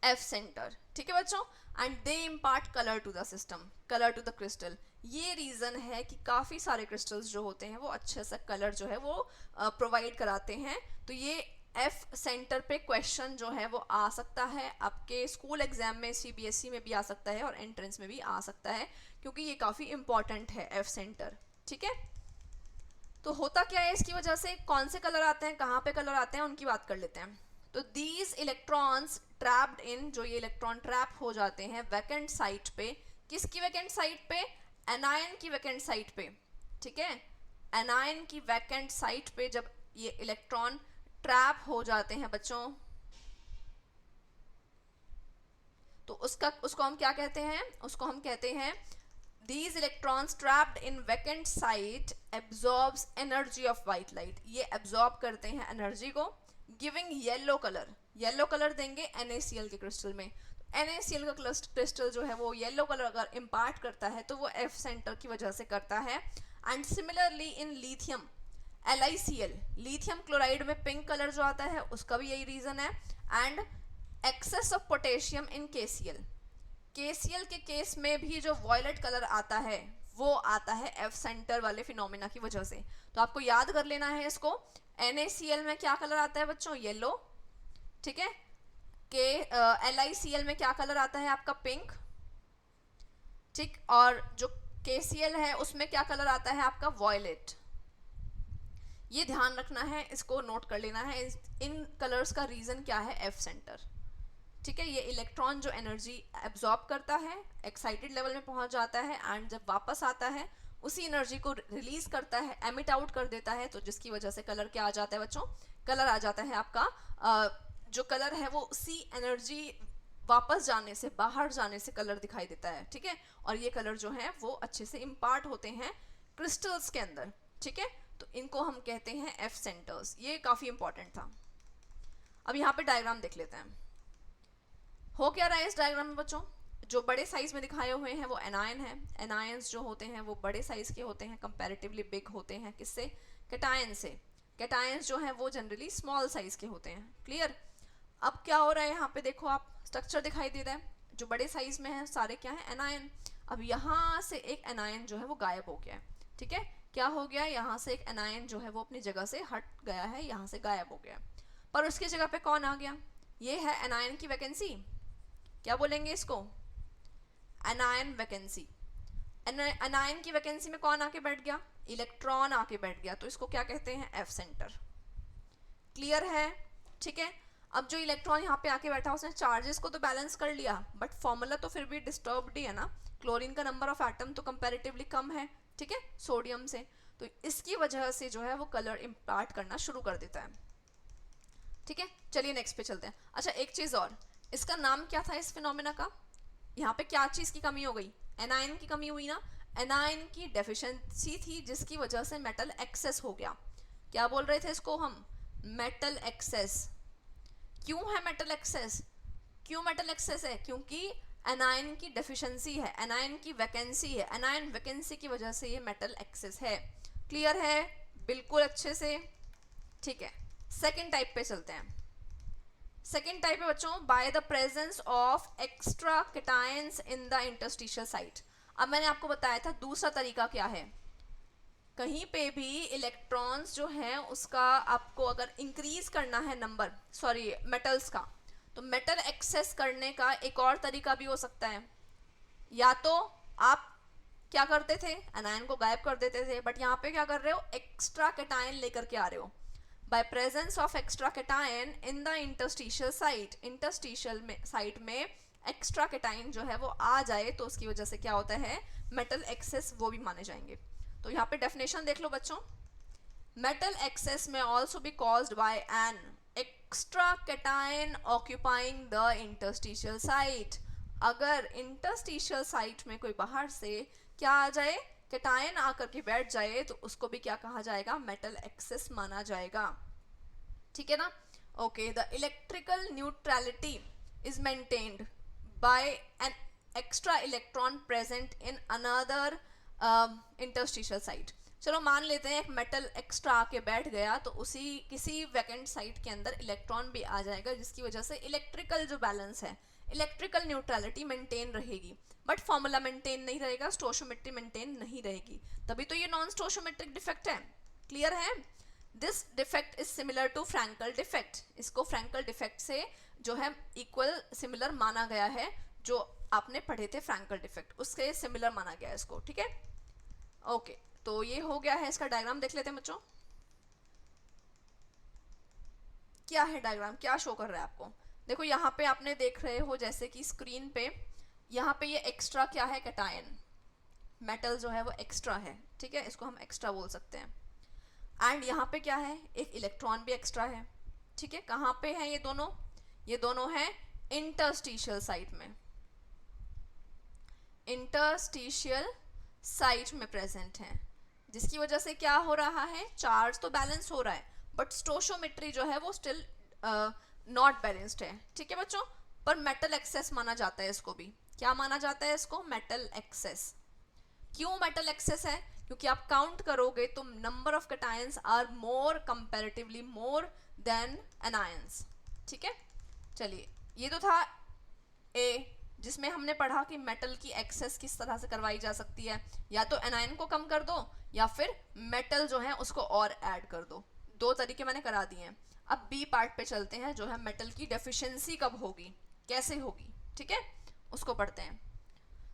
Speaker 1: एफ सेंटर। ठीक है बच्चों, and they impart colour to the system, colour to the crystal. ये रीज़न है कि काफ़ी सारे क्रिस्टल्स जो होते हैं वो अच्छे से कलर जो है वो प्रोवाइड कराते हैं। तो ये एफ सेंटर पे क्वेश्चन जो है वो आ सकता है आपके स्कूल एग्जाम में, सीबीएसई में भी आ सकता है और एंट्रेंस में भी आ सकता है, क्योंकि ये काफ़ी इंपॉर्टेंट है एफ सेंटर। ठीक है, तो होता क्या है इसकी वजह से, कौन से कलर आते हैं, कहाँ पे कलर आते हैं, उनकी बात कर लेते हैं। तो दीज इलेक्ट्रॉन्स ट्रैप्ड इन, जो ये इलेक्ट्रॉन ट्रैप हो जाते हैं वैकेंट साइट पे, किसकी वैकेंट साइट पे? एनायन की वैकेंट साइट पे। ठीक है, एनायन की वैकेंट साइट पे जब ये इलेक्ट्रॉन ट्रैप हो जाते हैं बच्चों, तो उसको हम क्या कहते हैं? उसको हम कहते हैं these electrons trapped in vacant site absorbs energy of white light। ये absorb करते हैं एनर्जी को, giving yellow colour, yellow colour देंगे NaCl के क्रिस्टल में। NaCl का क्रिस्टल जो है वो येलो कलर अगर इम्पार्ट करता है तो वो एफ सेंटर की वजह से करता है। And similarly in lithium LiCl, lithium chloride में पिंक कलर जो आता है उसका भी यही रीजन है। And excess of potassium in KCl, KCl के केस में भी जो वॉयलेट कलर आता है वो आता है एफ सेंटर वाले फिनोमिना की वजह से। तो आपको याद कर लेना है इसको। NaCl में क्या कलर आता है बच्चों? येलो। ठीक है, LiCl में क्या कलर आता है आपका? पिंक। ठीक, और जो KCl है उसमें क्या कलर आता है आपका? वॉयलेट। ये ध्यान रखना है, इसको नोट कर लेना है। इन कलर्स का रीज़न क्या है, एफ सेंटर। ठीक है, ये इलेक्ट्रॉन जो एनर्जी एब्जॉर्ब करता है, एक्साइटेड लेवल में पहुंच जाता है, एंड जब वापस आता है उसी एनर्जी को रिलीज करता है, एमिट आउट कर देता है, तो जिसकी वजह से कलर क्या आ जाता है बच्चों, कलर आ जाता है आपका। जो कलर है वो उसी एनर्जी वापस जाने से, बाहर जाने से कलर दिखाई देता है। ठीक है, और ये कलर जो है वो अच्छे से इम्पार्ट होते हैं क्रिस्टल्स के अंदर। ठीक है, तो इनको हम कहते हैं एफ सेंटर्स। ये काफ़ी इंपॉर्टेंट था। अब यहाँ पे डायग्राम देख लेते हैं। हो क्या रहा है इस डायग्राम में बच्चों, जो बड़े साइज में दिखाए हुए हैं वो एनायन है। एनायंस जो होते हैं वो बड़े साइज के होते हैं, कंपैरेटिवली बिग होते हैं किससे, कैटायन से। कैटायंस जो हैं वो जनरली स्मॉल साइज के होते हैं। क्लियर। अब क्या हो रहा है यहाँ पे, देखो आप स्ट्रक्चर दिखाई दे रहा है, जो बड़े साइज में है सारे क्या है, एनायन। अब यहाँ से एक एनायन जो है वो गायब हो गया है। ठीक है, क्या हो गया, यहाँ से एक एनायन जो है वो अपनी जगह से हट गया है, यहाँ से गायब हो गया, पर उसकी जगह पे कौन आ गया, ये है एनायन की वैकेंसी। क्या बोलेंगे इसको, एनायन वैकेंसी। एनायन की वैकेंसी में कौन आके बैठ गया, इलेक्ट्रॉन आके बैठ गया, तो इसको क्या कहते हैं, एफ सेंटर। क्लियर है। ठीक है, अब जो इलेक्ट्रॉन यहाँ पे आके बैठा उसने चार्जेस को तो बैलेंस कर लिया, बट फॉर्मूला तो फिर भी डिस्टर्ब्ड ही है ना। क्लोरीन का नंबर ऑफ एटम तो कंपैरेटिवली कम है, ठीक है, सोडियम से, तो इसकी वजह से जो है वो कलर इम्पार्ट करना शुरू कर देता है। ठीक है, चलिए नेक्स्ट पे चलते हैं। अच्छा, एक चीज और, इसका नाम क्या था इस फिनोमेना का, यहाँ पे क्या चीज की कमी हो गई, एनायन की कमी हुई ना, एनायन की डेफिशिएंसी थी, जिसकी वजह से मेटल एक्सेस हो गया। क्या बोल रहे थे इसको हम, मेटल एक्सेस। क्यों है मेटल एक्सेस, क्यों मेटल एक्सेस है, क्योंकि एनायन की डेफिशिएंसी है, एनायन की वैकेंसी है, एनायन वैकेंसी की वजह से ये मेटल एक्सेस है। क्लियर है, बिल्कुल अच्छे से। ठीक है, सेकेंड टाइप पे चलते हैं। सेकेंड टाइप है बच्चों, by the presence of extra cations in the interstitial site. अब मैंने आपको बताया था दूसरा तरीका क्या है, कहीं पे भी इलेक्ट्रॉन्स जो हैं उसका आपको अगर इंक्रीज करना है नंबर, सॉरी मेटल्स का, तो मेटल एक्सेस करने का एक और तरीका भी हो सकता है। या तो आप क्या करते थे, एनायन को गायब कर देते थे, बट यहाँ पे क्या कर रहे हो, एक्स्ट्रा कैटायन लेकर के आ रहे हो। By presence of extra cation in the interstitial site, interstitial में साइट में एक्स्ट्रा कैटायन जो है वो आ जाए, तो उसकी वजह से क्या होता है, मेटल एक्सेस वो भी माने जाएंगे। तो यहाँ पे डेफिनेशन देख लो बच्चों, मेटल एक्सेस में also be caused by an extra cation occupying the interstitial site. अगर इंटरस्टिशियल साइट में कोई बाहर से क्या आ जाए, कैटायन आकर के बैठ जाए, तो उसको भी क्या कहा जाएगा, मेटल एक्सेस माना जाएगा। ठीक है ना। Okay, the electrical neutrality is maintained by an extra electron present in another interstitial site. चलो मान लेते हैं एक मेटल एक्स्ट्रा आके बैठ गया, तो उसी किसी वैकेंट साइट के अंदर इलेक्ट्रॉन भी आ जाएगा, जिसकी वजह से इलेक्ट्रिकल जो बैलेंस है, इलेक्ट्रिकल न्यूट्रलिटी मेंटेन रहेगी, बट फॉर्मूला मेंटेन नहीं रहेगा, स्टोशियोमेट्री मेंटेन नहीं रहेगी, तभी तो ये नॉन स्टोशियोमेट्रिक डिफेक्ट है। क्लियर है। This defect is similar to Frenkel defect. इसको फ्रैंकल डिफेक्ट से जो है इक्वल सिमिलर माना गया है, जो आपने पढ़े थे फ्रैंकल डिफेक्ट, उसके सिमिलर माना गया है इसको। ठीक है, ओके, तो ये हो गया है। इसका डायग्राम देख लेते हैं बच्चों, क्या है डायग्राम, क्या शो कर रहा है आपको। देखो यहाँ पे आपने देख रहे हो जैसे कि स्क्रीन पे, यहाँ पे ये एक्स्ट्रा क्या है, कैटायन, मेटल जो है वो एक्स्ट्रा है। ठीक है, इसको हम एक्स्ट्रा बोल सकते हैं। एंड यहाँ पे क्या है, एक इलेक्ट्रॉन भी एक्स्ट्रा है। ठीक है, कहाँ पे है ये दोनों, ये दोनों है इंटरस्टिशियल साइट में, इंटरस्टिशियल साइट में प्रेजेंट है, जिसकी वजह से क्या हो रहा है, चार्ज तो बैलेंस हो रहा है, बट स्टोशियोमेट्री जो है वो स्टिल नॉट बैलेंस्ड है। ठीक है बच्चों, पर मेटल एक्सेस माना जाता है इसको भी। क्या माना जाता है इसको, मेटल एक्सेस। क्यों मेटल एक्सेस है, क्योंकि आप काउंट करोगे तो number of cations are more comparatively more than anions. ठीक है, चलिए, ये तो था ए, जिसमें हमने पढ़ा कि मेटल की एक्सेस किस तरह से करवाई जा सकती है, या तो एनायन को कम कर दो या फिर मेटल जो है उसको और ऐड कर दो। दो तरीके मैंने करा दिए हैं। अब बी पार्ट पे चलते हैं, जो है मेटल की डेफिशिएंसी कब होगी, कैसे होगी। ठीक है, उसको पढ़ते हैं।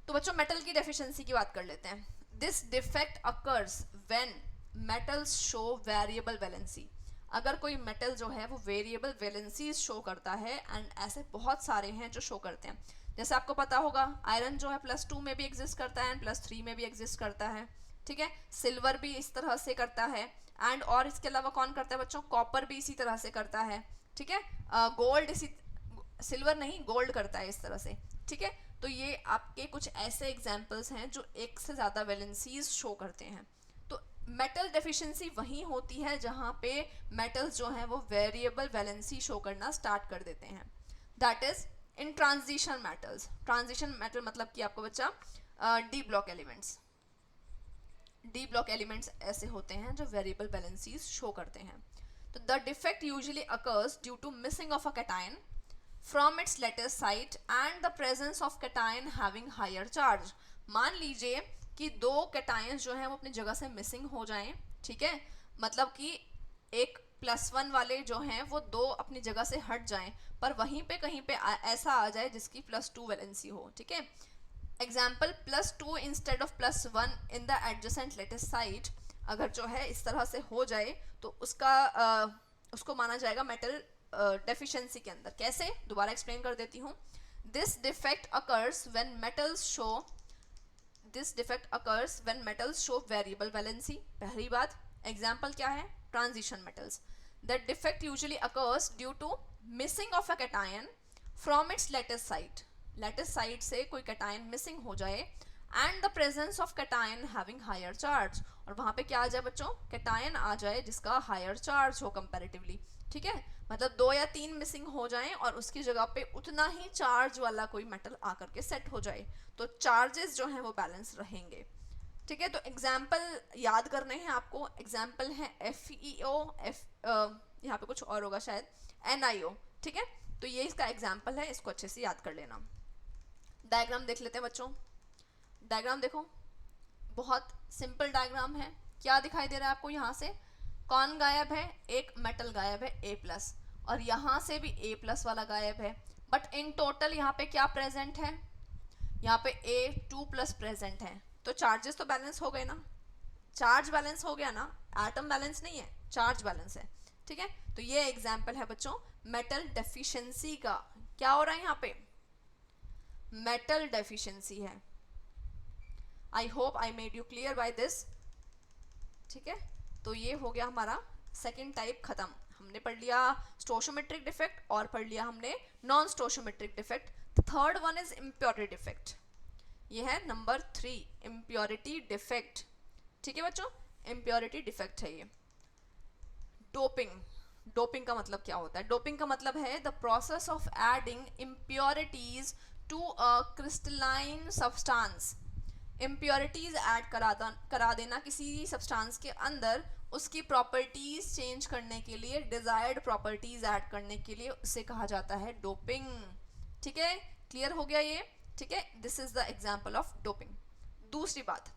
Speaker 1: तो बच्चों मेटल की डेफिशिएंसी की बात कर लेते हैं। This defect occurs when metals show variable valency, अगर कोई मेटल जो है वो वेरिएबल वैलेंसी शो करता है, एंड ऐसे बहुत सारे हैं जो शो करते हैं। जैसे आपको पता होगा आयरन जो है +2 में भी एग्जिस्ट करता है एंड +3 में भी एग्जिस्ट करता है, ठीक है। सिल्वर भी इस तरह से करता है, एंड और इसके अलावा कौन करता है बच्चों, कॉपर भी इसी तरह से करता है, ठीक है। गोल्ड इसी, सिल्वर नहीं गोल्ड करता है इस तरह से, ठीक है। तो ये आपके कुछ ऐसे एग्जाम्पल्स हैं जो एक से ज़्यादा वैलेंसीज शो करते हैं। तो मेटल डेफिशिएंसी वहीं होती है जहाँ पे मेटल्स जो हैं वो वेरिएबल वैलेंसी शो करना स्टार्ट कर देते हैं, that is in transition metals. Transition metal मतलब कि आपको बच्चा D block elements, D block elements ऐसे होते हैं जो वेरिएबल वैलेंसीज शो करते हैं। तो the defect usually occurs due to missing of a cation from its lattice site and the presence of cation having higher charge। मान लीजिए कि दो कैटायंस जो हैं वो अपनी जगह से मिसिंग हो जाएं, ठीक है, मतलब कि एक +1 वाले जो हैं वो दो अपनी जगह से हट जाएं, पर वहीं पे कहीं पे ऐसा आ जाए जिसकी +2 वैलेंसी हो, ठीक है। Example +2 instead of +1 in the adjacent lattice site, अगर जो है इस तरह से हो जाए तो उसको माना जाएगा मेटल डेफिशिएंसी के अंदर। कैसे, दोबारा एक्सप्लेन कर देती हूँ। This defect occurs when metals show variable valency, पहली बात। एग्जाम्पल क्या है, transition metals. That defect usually occurs due to missing of a cation from its lattice site, lattice site से कोई कैटायन मिसिंग हो जाए, and the presence of cation having higher charge, और वहां पे क्या आ जाए बच्चों, कैटायन आ जाए जिसका हायर चार्ज हो कंपैरेटिवली, ठीक है। मतलब 2 या 3 मिसिंग हो जाएं और उसकी जगह पे उतना ही चार्ज वाला कोई मेटल आकर के सेट हो जाए, तो चार्जेस जो हैं वो बैलेंस रहेंगे, ठीक है। तो एग्जाम्पल याद करने हैं आपको। एग्जाम्पल है FeO, यहाँ पे कुछ और होगा शायद, NiO, ठीक है। तो ये इसका एग्जाम्पल है, इसको अच्छे से याद कर लेना। डायग्राम देख लेते हैं बच्चों। डायग्राम देखो, बहुत सिंपल डायग्राम है। क्या दिखाई दे रहा है आपको, यहाँ से कौन गायब है, एक मेटल गायब है A+, और यहाँ से भी A+ वाला गायब है, बट इन टोटल यहाँ पे क्या प्रेजेंट है, यहाँ पे A2+ प्रेजेंट है। तो चार्जेस तो बैलेंस हो गए ना, चार्ज बैलेंस हो गया ना, एटम बैलेंस नहीं है, चार्ज बैलेंस है, ठीक है। तो ये एग्जाम्पल है बच्चों मेटल डेफिशिएंसी का। क्या हो रहा है यहाँ पे, मेटल डेफिशिएंसी है। I hope I made you clear by this, ठीक है। तो ये हो गया हमारा सेकेंड टाइप खत्म। हमने पढ़ लिया स्टोशियोमेट्रिक डिफेक्ट और पढ़ लिया हमने non stoichiometric defect. Third one is impurity defect, ये है नंबर 3, इम्प्योरिटी डिफेक्ट, ठीक है बच्चों। इम्प्योरिटी डिफेक्ट है ये। डोपिंग, डोपिंग का मतलब क्या होता है, डोपिंग का मतलब है the process of adding impurities to a crystalline substance. Impurities add करा देना किसी सब्सटेंस के अंदर, उसकी प्रॉपर्टीज चेंज करने के लिए, डिजायर्ड प्रॉपर्टीज ऐड करने के लिए, उसे कहा जाता है डोपिंग, ठीक है। क्लियर हो गया ये, ठीक है। This is the example of doping. दूसरी बात,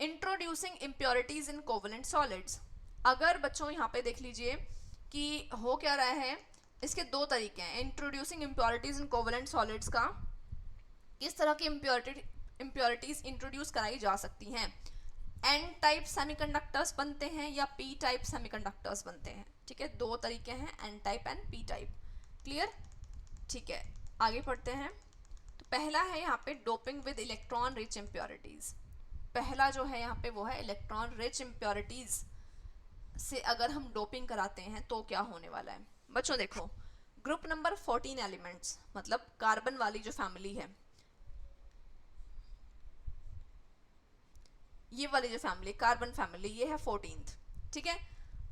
Speaker 1: इंट्रोड्यूसिंग इम्प्योरिटीज इन कोवेलेंट सॉलिड्स। अगर बच्चों यहाँ पे देख लीजिए कि हो क्या रहा है, इसके दो तरीके हैं इंट्रोड्यूसिंग इम्प्योरिटीज इन कोवेलेंट सॉलिड्स का। किस तरह की इम्प्योरिटीज इंट्रोड्यूस कराई जा सकती हैं, N टाइप सेमीकंडक्टर्स बनते हैं या P टाइप सेमीकंडक्टर्स बनते हैं, ठीक है। दो तरीके हैं, N type and P type. Clear, ठीक है। आगे पढ़ते हैं। तो पहला है यहाँ पे doping with electron rich impurities. पहला जो है यहाँ पे वो है इलेक्ट्रॉन रिच इम्प्योरिटीज से अगर हम डोपिंग कराते हैं तो क्या होने वाला है बच्चों। देखो, ग्रुप नंबर 14 एलिमेंट्स, मतलब कार्बन वाली जो फैमिली है, ये वाली जो फैमिली कार्बन फैमिली, ये है 14th, ठीक है।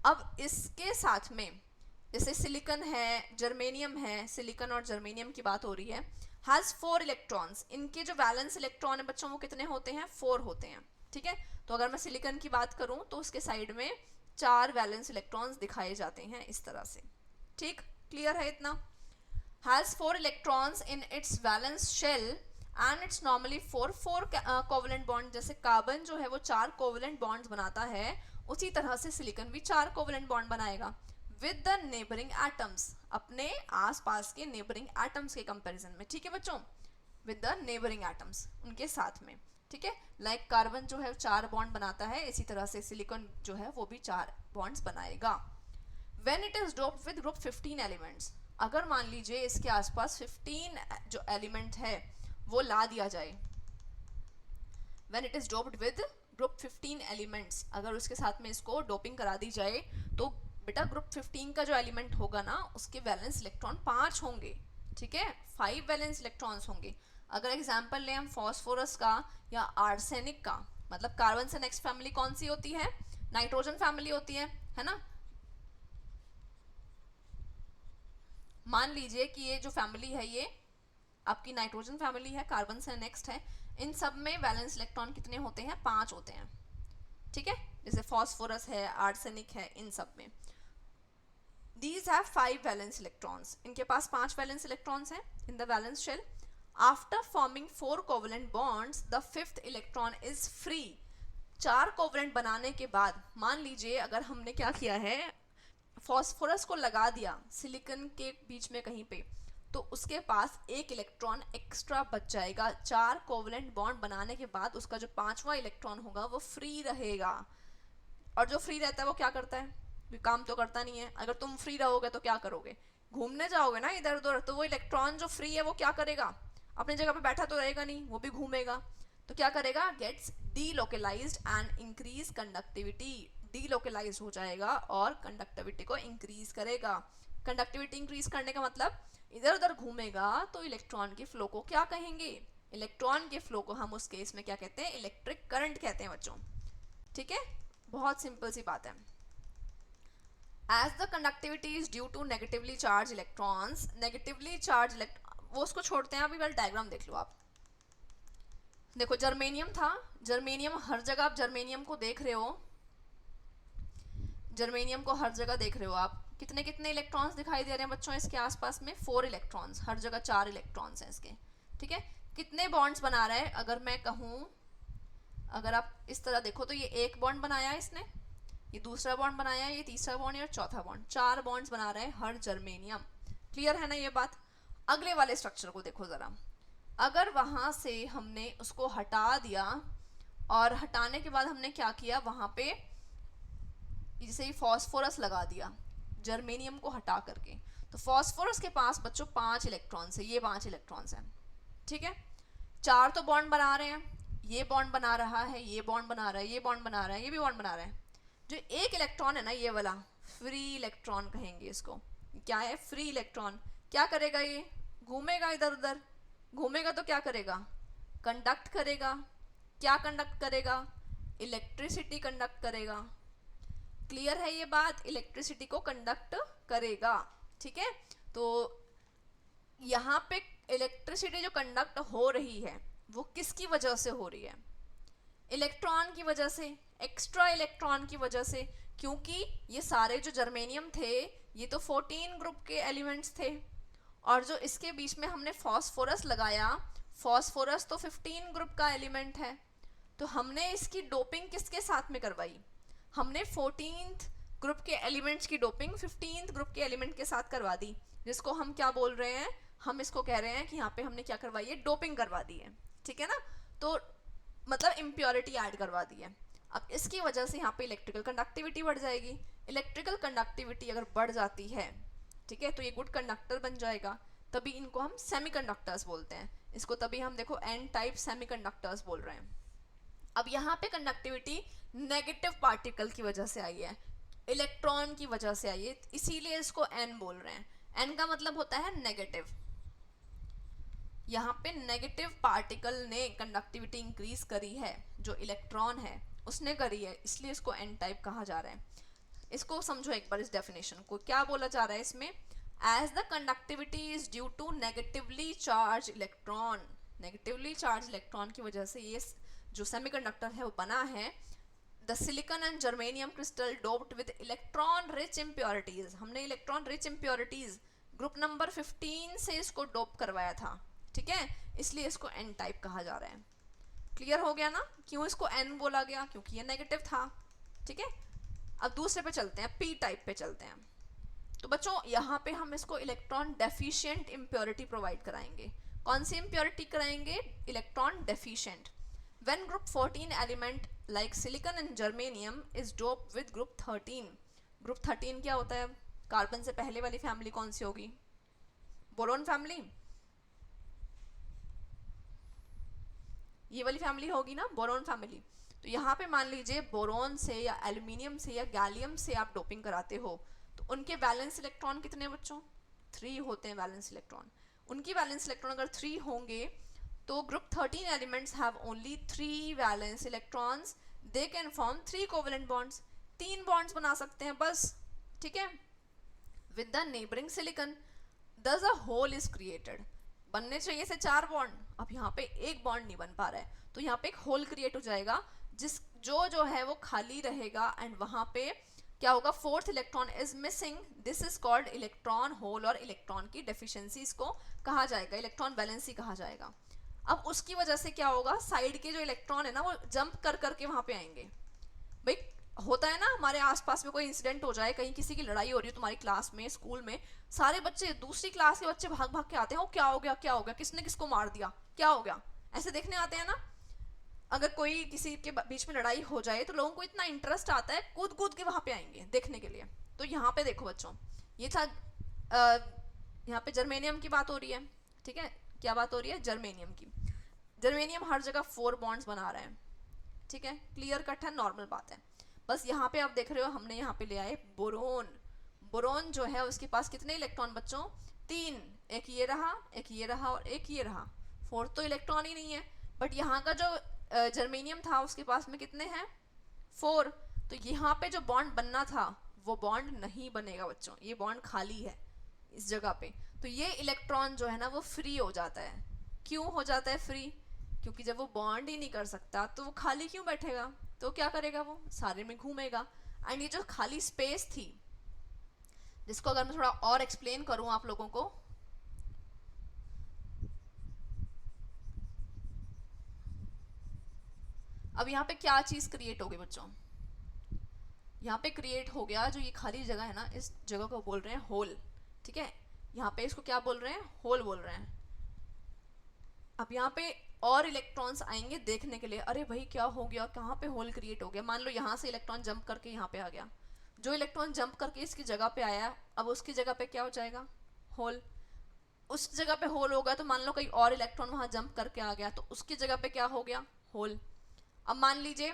Speaker 1: अब इसके साथ में जैसे सिलिकॉन है, जर्मेनियम है, सिलिकॉन और जर्मेनियम की बात हो रही है, हैज 4 इलेक्ट्रॉन्स। इनके जो वैलेंस इलेक्ट्रॉन है बच्चों वो कितने होते हैं, 4 होते हैं, ठीक है। तो अगर मैं सिलिकॉन की बात करूं तो उसके साइड में 4 वैलेंस इलेक्ट्रॉन्स दिखाए जाते हैं इस तरह से, ठीक। क्लियर है इतना। Has 4 electrons in its valence shell and its normally 4 covalent bond. जैसे कार्बन जो है वो 4 कोवेलेंट बॉन्ड्स बनाता है, उसी तरह से सिलिकॉन भी 4 कोवेलेंट बॉन्ड बनाएगा विद द नेबरिंग एटम्स, अपने आसपास के नेबरिंग एटम्स के कंपैरिजन में, ठीक है बच्चों, विद द नेबरिंग एटम्स, उनके साथ में, ठीक है। लाइक कार्बन जो है 4 बॉन्ड बनाता है, इसी तरह से सिलिकॉन जो है वो भी 4 बॉन्ड्स बनाएगा। When it is doped with group 15 elements, अगर मान लीजिए इसके आसपास 15 जो एलिमेंट है वो ला दिया जाए, when it is doped with group 15 elements, अगर उसके साथ में इसको डोपिंग करा दी जाए तो बेटा ग्रुप 15 का जो एलिमेंट होगा ना उसके वैलेंस इलेक्ट्रॉन 5 होंगे, ठीक है, 5 वैलेंस इलेक्ट्रॉन्स होंगे। अगर एग्जांपल लें हम फॉस्फोरस का या आर्सेनिक का, मतलब कार्बन से नेक्स्ट फैमिली कौन सी होती है, नाइट्रोजन फैमिली होती है ना। मान लीजिए कि ये जो फैमिली है ये आपकी नाइट्रोजन फैमिली है, कार्बन से नेक्स्ट है, इन सब में वैलेंस इलेक्ट्रॉन कितने होते हैं, 5 होते हैं, ठीक है। जैसे फॉस्फोरस है, आर्सेनिक है, इन सब में these have 5 valence electrons, इनके पास 5 वैलेंस इलेक्ट्रॉन्स हैं in the valence shell. After forming 4 covalent bonds, the 5th electron is free. 4 covalent बनाने के बाद मान लीजिए अगर हमने क्या किया है, फॉस्फोरस को लगा दिया सिलिकॉन के बीच में कहीं पे, तो उसके पास 1 इलेक्ट्रॉन एक्स्ट्रा बच जाएगा। 4 कोवलेंट बॉन्ड बनाने के बाद उसका जो 5वां इलेक्ट्रॉन होगा वो फ्री रहेगा। और जो फ्री रहता है वो क्या करता है, काम तो करता नहीं है। अगर तुम फ्री रहोगे तो क्या करोगे, घूमने जाओगे ना इधर उधर, तो वो इलेक्ट्रॉन जो फ्री है वो क्या करेगा, अपनी जगह पे बैठा तो रहेगा नहीं, वो भी घूमेगा। तो क्या करेगा, gets delocalised and increase conductivity, delocalised हो जाएगा और कंडक्टिविटी को इंक्रीज करेगा। कंडक्टिविटी इंक्रीज करने का मतलब इधर उधर घूमेगा तो इलेक्ट्रॉन के फ्लो को क्या कहेंगे, इलेक्ट्रॉन के फ्लो को हम उस केस में क्या कहते हैं, इलेक्ट्रिक करंट कहते हैं बच्चों, ठीक है। बहुत सिंपल सी बात है। As the conductivity is due to negatively charged electrons, negatively charged वो उसको छोड़ते हैं, अभी वाला डायग्राम देख लो आप। देखो जर्मेनियम था, जर्मेनियम हर जगह आप जर्मेनियम को देख रहे हो, जर्मेनियम को हर जगह देख रहे हो आप, कितने कितने इलेक्ट्रॉन्स दिखाई दे रहे हैं बच्चों इसके आसपास में, 4 इलेक्ट्रॉन्स, हर जगह 4 इलेक्ट्रॉन्स हैं इसके, ठीक है। कितने बॉन्ड्स बना रहा है, अगर मैं कहूँ, अगर आप इस तरह देखो तो ये 1 बॉन्ड बनाया है इसने, ये दूसरा बॉन्ड बनाया है, ये तीसरा बॉन्ड और चौथा बॉन्ड, 4 बॉन्ड्स बना रहे हैं हर जर्मेनियम। क्लियर है ना ये बात। अगले वाले स्ट्रक्चर को देखो जरा, अगर वहां से हमने उसको हटा दिया और हटाने के बाद हमने क्या किया, वहां पे जैसे ही फॉस्फोरस लगा दिया जर्मेनियम को हटा करके, तो फॉस्फोरस के पास बच्चों 5 इलेक्ट्रॉन्स है, ये 5 इलेक्ट्रॉन्स हैं, ठीक है। 4 तो बॉन्ड बना रहे हैं, ये बॉन्ड बना रहा है, ये बॉन्ड बना रहा है, ये बॉन्ड बना रहा है, ये भी बॉन्ड बना रहा है। जो 1 इलेक्ट्रॉन है ना ये वाला, फ्री इलेक्ट्रॉन कहेंगे इसको, क्या है, फ्री इलेक्ट्रॉन। क्या करेगा, ये घूमेगा इधर उधर, घूमेगा तो क्या करेगा, कंडक्ट करेगा। क्या कंडक्ट करेगा, इलेक्ट्रिसिटी कंडक्ट करेगा। क्लियर है ये बात, इलेक्ट्रिसिटी को कंडक्ट करेगा, ठीक है। तो यहाँ पे इलेक्ट्रिसिटी जो कंडक्ट हो रही है वो किसकी वजह से हो रही है, इलेक्ट्रॉन की वजह से, एक्स्ट्रा इलेक्ट्रॉन की वजह से, क्योंकि ये सारे जो जर्मेनियम थे ये तो 14 ग्रुप के एलिमेंट्स थे, और जो इसके बीच में हमने फॉस्फोरस लगाया, फॉस्फोरस तो 15 ग्रुप का एलिमेंट है, तो हमने इसकी डोपिंग किसके साथ में करवाई, हमने 14th ग्रुप के एलिमेंट्स की डोपिंग 15th ग्रुप के एलिमेंट के साथ करवा दी, जिसको हम क्या बोल रहे हैं, हम इसको कह रहे हैं कि यहाँ पे हमने क्या करवाई है, डोपिंग करवा दी है, ठीक है ना। तो मतलब इम्प्योरिटी ऐड करवा दी है। अब इसकी वजह से यहाँ पे इलेक्ट्रिकल कंडक्टिविटी बढ़ जाएगी। इलेक्ट्रिकल कंडक्टिविटी अगर बढ़ जाती है, ठीक है, तो ये गुड कंडक्टर बन जाएगा, तभी इनको हम सेमीकंडक्टर्स बोलते हैं। इसको तभी हम देखो एन टाइप सेमीकंडक्टर्स बोल रहे हैं। अब यहाँ पे कंडक्टिविटी नेगेटिव पार्टिकल की वजह से आई है, इलेक्ट्रॉन की वजह से आई है, इसीलिए इसको एन बोल रहे हैं। एन का मतलब होता है नेगेटिव। यहाँ पे नेगेटिव पार्टिकल ने कंडक्टिविटी इंक्रीज करी है, जो इलेक्ट्रॉन है उसने करी है, इसलिए इसको एन टाइप कहा जा रहा है। इसको समझो एक बार, इस डेफिनेशन को क्या बोला जा रहा है इसमें, as the conductivity is due to negatively charge electron, negatively charge electron की वजह से ये जो सेमीकंडक्टर है वो बना है। The silicon and germanium crystal doped with electron rich impurities, हमने electron rich impurities group number 15 से इसको डोप करवाया था, ठीक है, इसलिए इसको एन टाइप कहा जा रहा है। क्लियर हो गया ना, क्यों इसको एन बोला गया, क्योंकि ये नेगेटिव था, ठीक है। अब दूसरे पे चलते हैं, पी टाइप पे चलते हैं। तो बच्चों यहाँ पे हम इसको इलेक्ट्रॉन डेफिशिएंट इम्प्योरिटी प्रोवाइड कराएंगे। कौन सी इम्प्योरिटी कराएंगे, electron deficient. When group 14 element like silicon and germanium is doped with group 13, group 13 क्या होता है? कार्बन से पहले वाली फैमिली कौन सी होगी? बोरोन फैमिली, ये वाली फैमिली होगी ना, बोरोन फैमिली। तो यहाँ पे मान लीजिए बोरोन से या एल्यूमिनियम से या गैलियम से आप डोपिंग कराते हो, तो उनके वैलेंस इलेक्ट्रॉन कितने बच्चों? 3 होते हैं वैलेंस इलेक्ट्रॉन। उनकी वैलेंस इलेक्ट्रॉन अगर 3 होंगे तो group 13 elements have only 3 valence electrons, they can form 3 covalent bonds, 3 bonds बना सकते हैं बस, ठीक है, with the neighbouring silicon, thus a hole is created। बनने चाहिए से 4 बॉन्ड, अब यहाँ पे एक बॉन्ड नहीं बन पा रहा है, तो यहाँ पे एक होल क्रिएट हो जाएगा, जिस जो है वो खाली रहेगा, एंड वहां पे क्या होगा? 4th electron is missing, this is called electron hole, और इलेक्ट्रॉन की डेफिशिएंसी इसको कहा जाएगा, इलेक्ट्रॉन वैलेंसी कहा जाएगा। अब उसकी वजह से क्या होगा? साइड के जो इलेक्ट्रॉन है ना वो जंप कर करके वहां पे आएंगे। भाई होता है ना, हमारे आसपास में कोई इंसिडेंट हो जाए, कहीं किसी की लड़ाई हो रही है तुम्हारी क्लास में, स्कूल में, सारे बच्चे, दूसरी क्लास के बच्चे भाग भाग के आते हैं, वो क्या हो गया, क्या हो गया, किसने किसको मार दिया, क्या हो गया, ऐसे देखने आते हैं ना। अगर कोई किसी के बीच में लड़ाई हो जाए तो लोगों को इतना इंटरेस्ट आता है, कूद कूद के वहां पे आएंगे देखने के लिए। तो यहाँ पे देखो बच्चों, ये था यहाँ पे जर्मेनियम की बात हो रही है, ठीक है, क्या बात हो रही है? जर्मेनियम की। जर्मेनियम हर जगह 4 बॉन्ड्स बना रहा है, ठीक है, क्लियर कट है, नॉर्मल बात है। बस यहाँ पे आप देख रहे हो हमने यहाँ पे ले आए बोरोन। बोरोन जो है उसके पास कितने इलेक्ट्रॉन बच्चों? 3, एक ये रहा, एक ये रहा और एक ये रहा, 4th तो इलेक्ट्रॉन ही नहीं है। बट यहाँ का जो जर्मेनियम था उसके पास में कितने हैं? 4। तो यहाँ पे जो बॉन्ड बनना था वो बॉन्ड नहीं बनेगा बच्चों, ये बॉन्ड खाली है इस जगह पे। तो ये इलेक्ट्रॉन जो है ना वो फ्री हो जाता है। क्यों हो जाता है फ्री? क्योंकि जब वो बॉन्ड ही नहीं कर सकता तो वो खाली क्यों बैठेगा? तो क्या करेगा? वो सारे में घूमेगा। एंड ये जो खाली स्पेस थी, जिसको अगर मैं थोड़ा और एक्सप्लेन करूं आप लोगों को, अब यहाँ पे क्या चीज क्रिएट हो गई बच्चों? यहाँ पे क्रिएट हो गया, जो ये खाली जगह है ना, इस जगह को बोल रहे हैं होल, ठीक है, यहाँ पे इसको क्या बोल रहे हैं? होल बोल रहे हैं। अब यहाँ पे और इलेक्ट्रॉन्स आएंगे देखने के लिए, अरे भाई क्या हो गया, कहाँ पे होल क्रिएट हो गया। मान लो यहाँ से इलेक्ट्रॉन जंप करके यहाँ पे आ गया, जो इलेक्ट्रॉन जंप करके इसकी जगह पे आया, अब उसकी जगह पे क्या हो जाएगा? होल। उस जगह पे होल होगा, तो मान लो कहीं और इलेक्ट्रॉन वहां जंप करके आ गया, तो उसकी जगह पे क्या हो गया? होल। अब मान लीजिए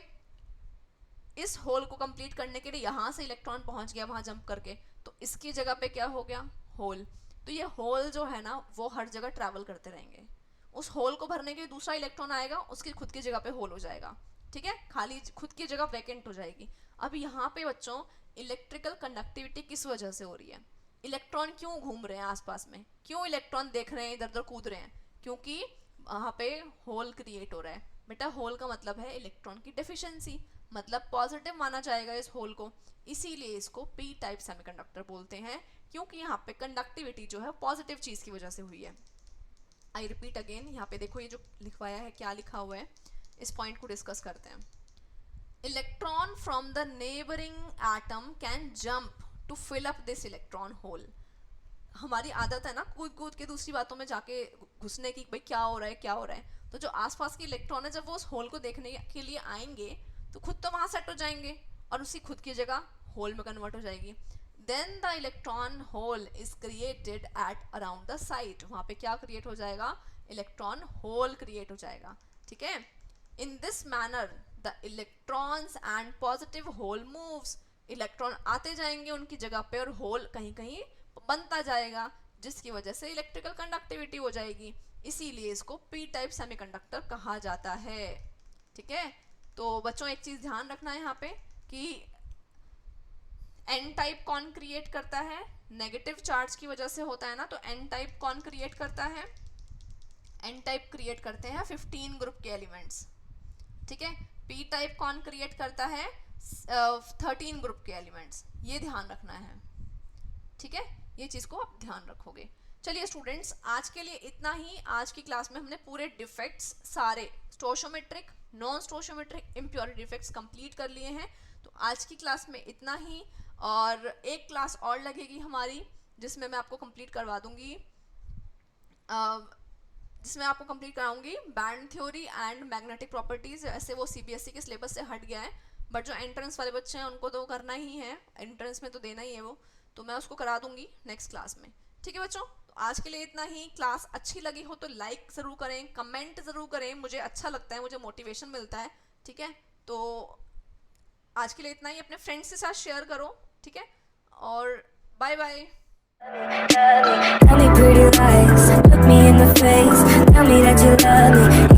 Speaker 1: इस होल को कंप्लीट करने के लिए यहाँ से इलेक्ट्रॉन पहुंच गया वहां जंप करके, तो इसकी जगह पे क्या हो गया? होल। तो ये होल जो है ना वो हर जगह ट्रैवल करते रहेंगे, उस होल को भरने के लिए दूसरा इलेक्ट्रॉन आएगा, उसकी खुद की जगह पे होल हो जाएगा, ठीक है, खाली खुद की जगह वैकेंट हो जाएगी। अब यहाँ पे बच्चों इलेक्ट्रिकल कंडक्टिविटी किस वजह से हो रही है? इलेक्ट्रॉन क्यों घूम रहे हैं आसपास में, क्यों इलेक्ट्रॉन देख रहे हैं, इधर उधर कूद रहे हैं? क्योंकि वहाँ पे होल क्रिएट हो रहा है। बेटा होल का मतलब है इलेक्ट्रॉन की डेफिशिएंसी, मतलब पॉजिटिव माना जाएगा इस होल को, इसीलिए इसको पी टाइप सेमीकंडक्टर बोलते हैं, क्योंकि यहाँ पे कंडक्टिविटी जो है पॉजिटिव चीज की वजह से हुई है। आई रिपीट अगेन, यहाँ पे देखो ये जो लिखवाया है, क्या लिखा हुआ है, इस पॉइंट को डिस्कस करते हैं। Electron from the neighbouring atom can jump to fill up this electron hole. हमारी आदत है ना कूद कूद के दूसरी बातों में जाके घुसने की, भाई क्या हो रहा है, क्या हो रहा है। तो जो आसपास के इलेक्ट्रॉन है, जब वो उस होल को देखने के लिए आएंगे तो खुद तो वहां सेट हो जाएंगे और उसी खुद की जगह होल में कन्वर्ट हो जाएगी। Then the electron hole is created at around the site. वहां पे क्या क्रिएट हो जाएगा? इलेक्ट्रॉन होल क्रिएट हो जाएगा, ठीक है। In this manner the electrons and positive hole moves. Electron आते जाएंगे उनकी जगह पे और होल कहीं कहीं बनता जाएगा, जिसकी वजह से इलेक्ट्रिकल कंडक्टिविटी हो जाएगी, इसीलिए इसको पी टाइप सेमीकंडक्टर कहा जाता है, ठीक है। तो बच्चों एक चीज ध्यान रखना है यहाँ पे कि एन टाइप कौन क्रिएट करता है? नेगेटिव चार्ज की वजह से होता है ना, तो एन टाइप कौन क्रिएट करता है? एन टाइप क्रिएट करते हैं 15 ग्रुप के एलिमेंट्स, ठीक है। पी टाइप कौन क्रिएट करता है? 13 ग्रुप के एलिमेंट्स, ये ध्यान रखना है, ठीक है, ये चीज को आप ध्यान रखोगे। चलिए स्टूडेंट्स, आज के लिए इतना ही। आज की क्लास में हमने पूरे डिफेक्ट्स सारे stoichiometric, non stoichiometric, impurity defects complete कर लिए हैं। तो आज की क्लास में इतना ही, और एक क्लास और लगेगी हमारी जिसमें मैं आपको कंप्लीट करवा दूंगी जिसमें आपको कंप्लीट कराऊंगी band theory and magnetic properties. ऐसे वो सीबीएसई के सिलेबस से हट गया है, बट जो एंट्रेंस वाले बच्चे हैं उनको तो करना ही है, एंट्रेंस में तो देना ही है वो, तो मैं उसको करा दूंगी नेक्स्ट क्लास में। ठीक है बच्चों, तो आज के लिए इतना ही। क्लास अच्छी लगी हो तो लाइक ज़रूर करें, कमेंट ज़रूर करें, मुझे अच्छा लगता है, मुझे मोटिवेशन मिलता है। ठीक है, तो आज के लिए इतना ही। अपने फ्रेंड्स के साथ शेयर करो, ठीक है, और bye bye.
Speaker 2: Tell me pretty lies, look me in the face, tell me that you love me.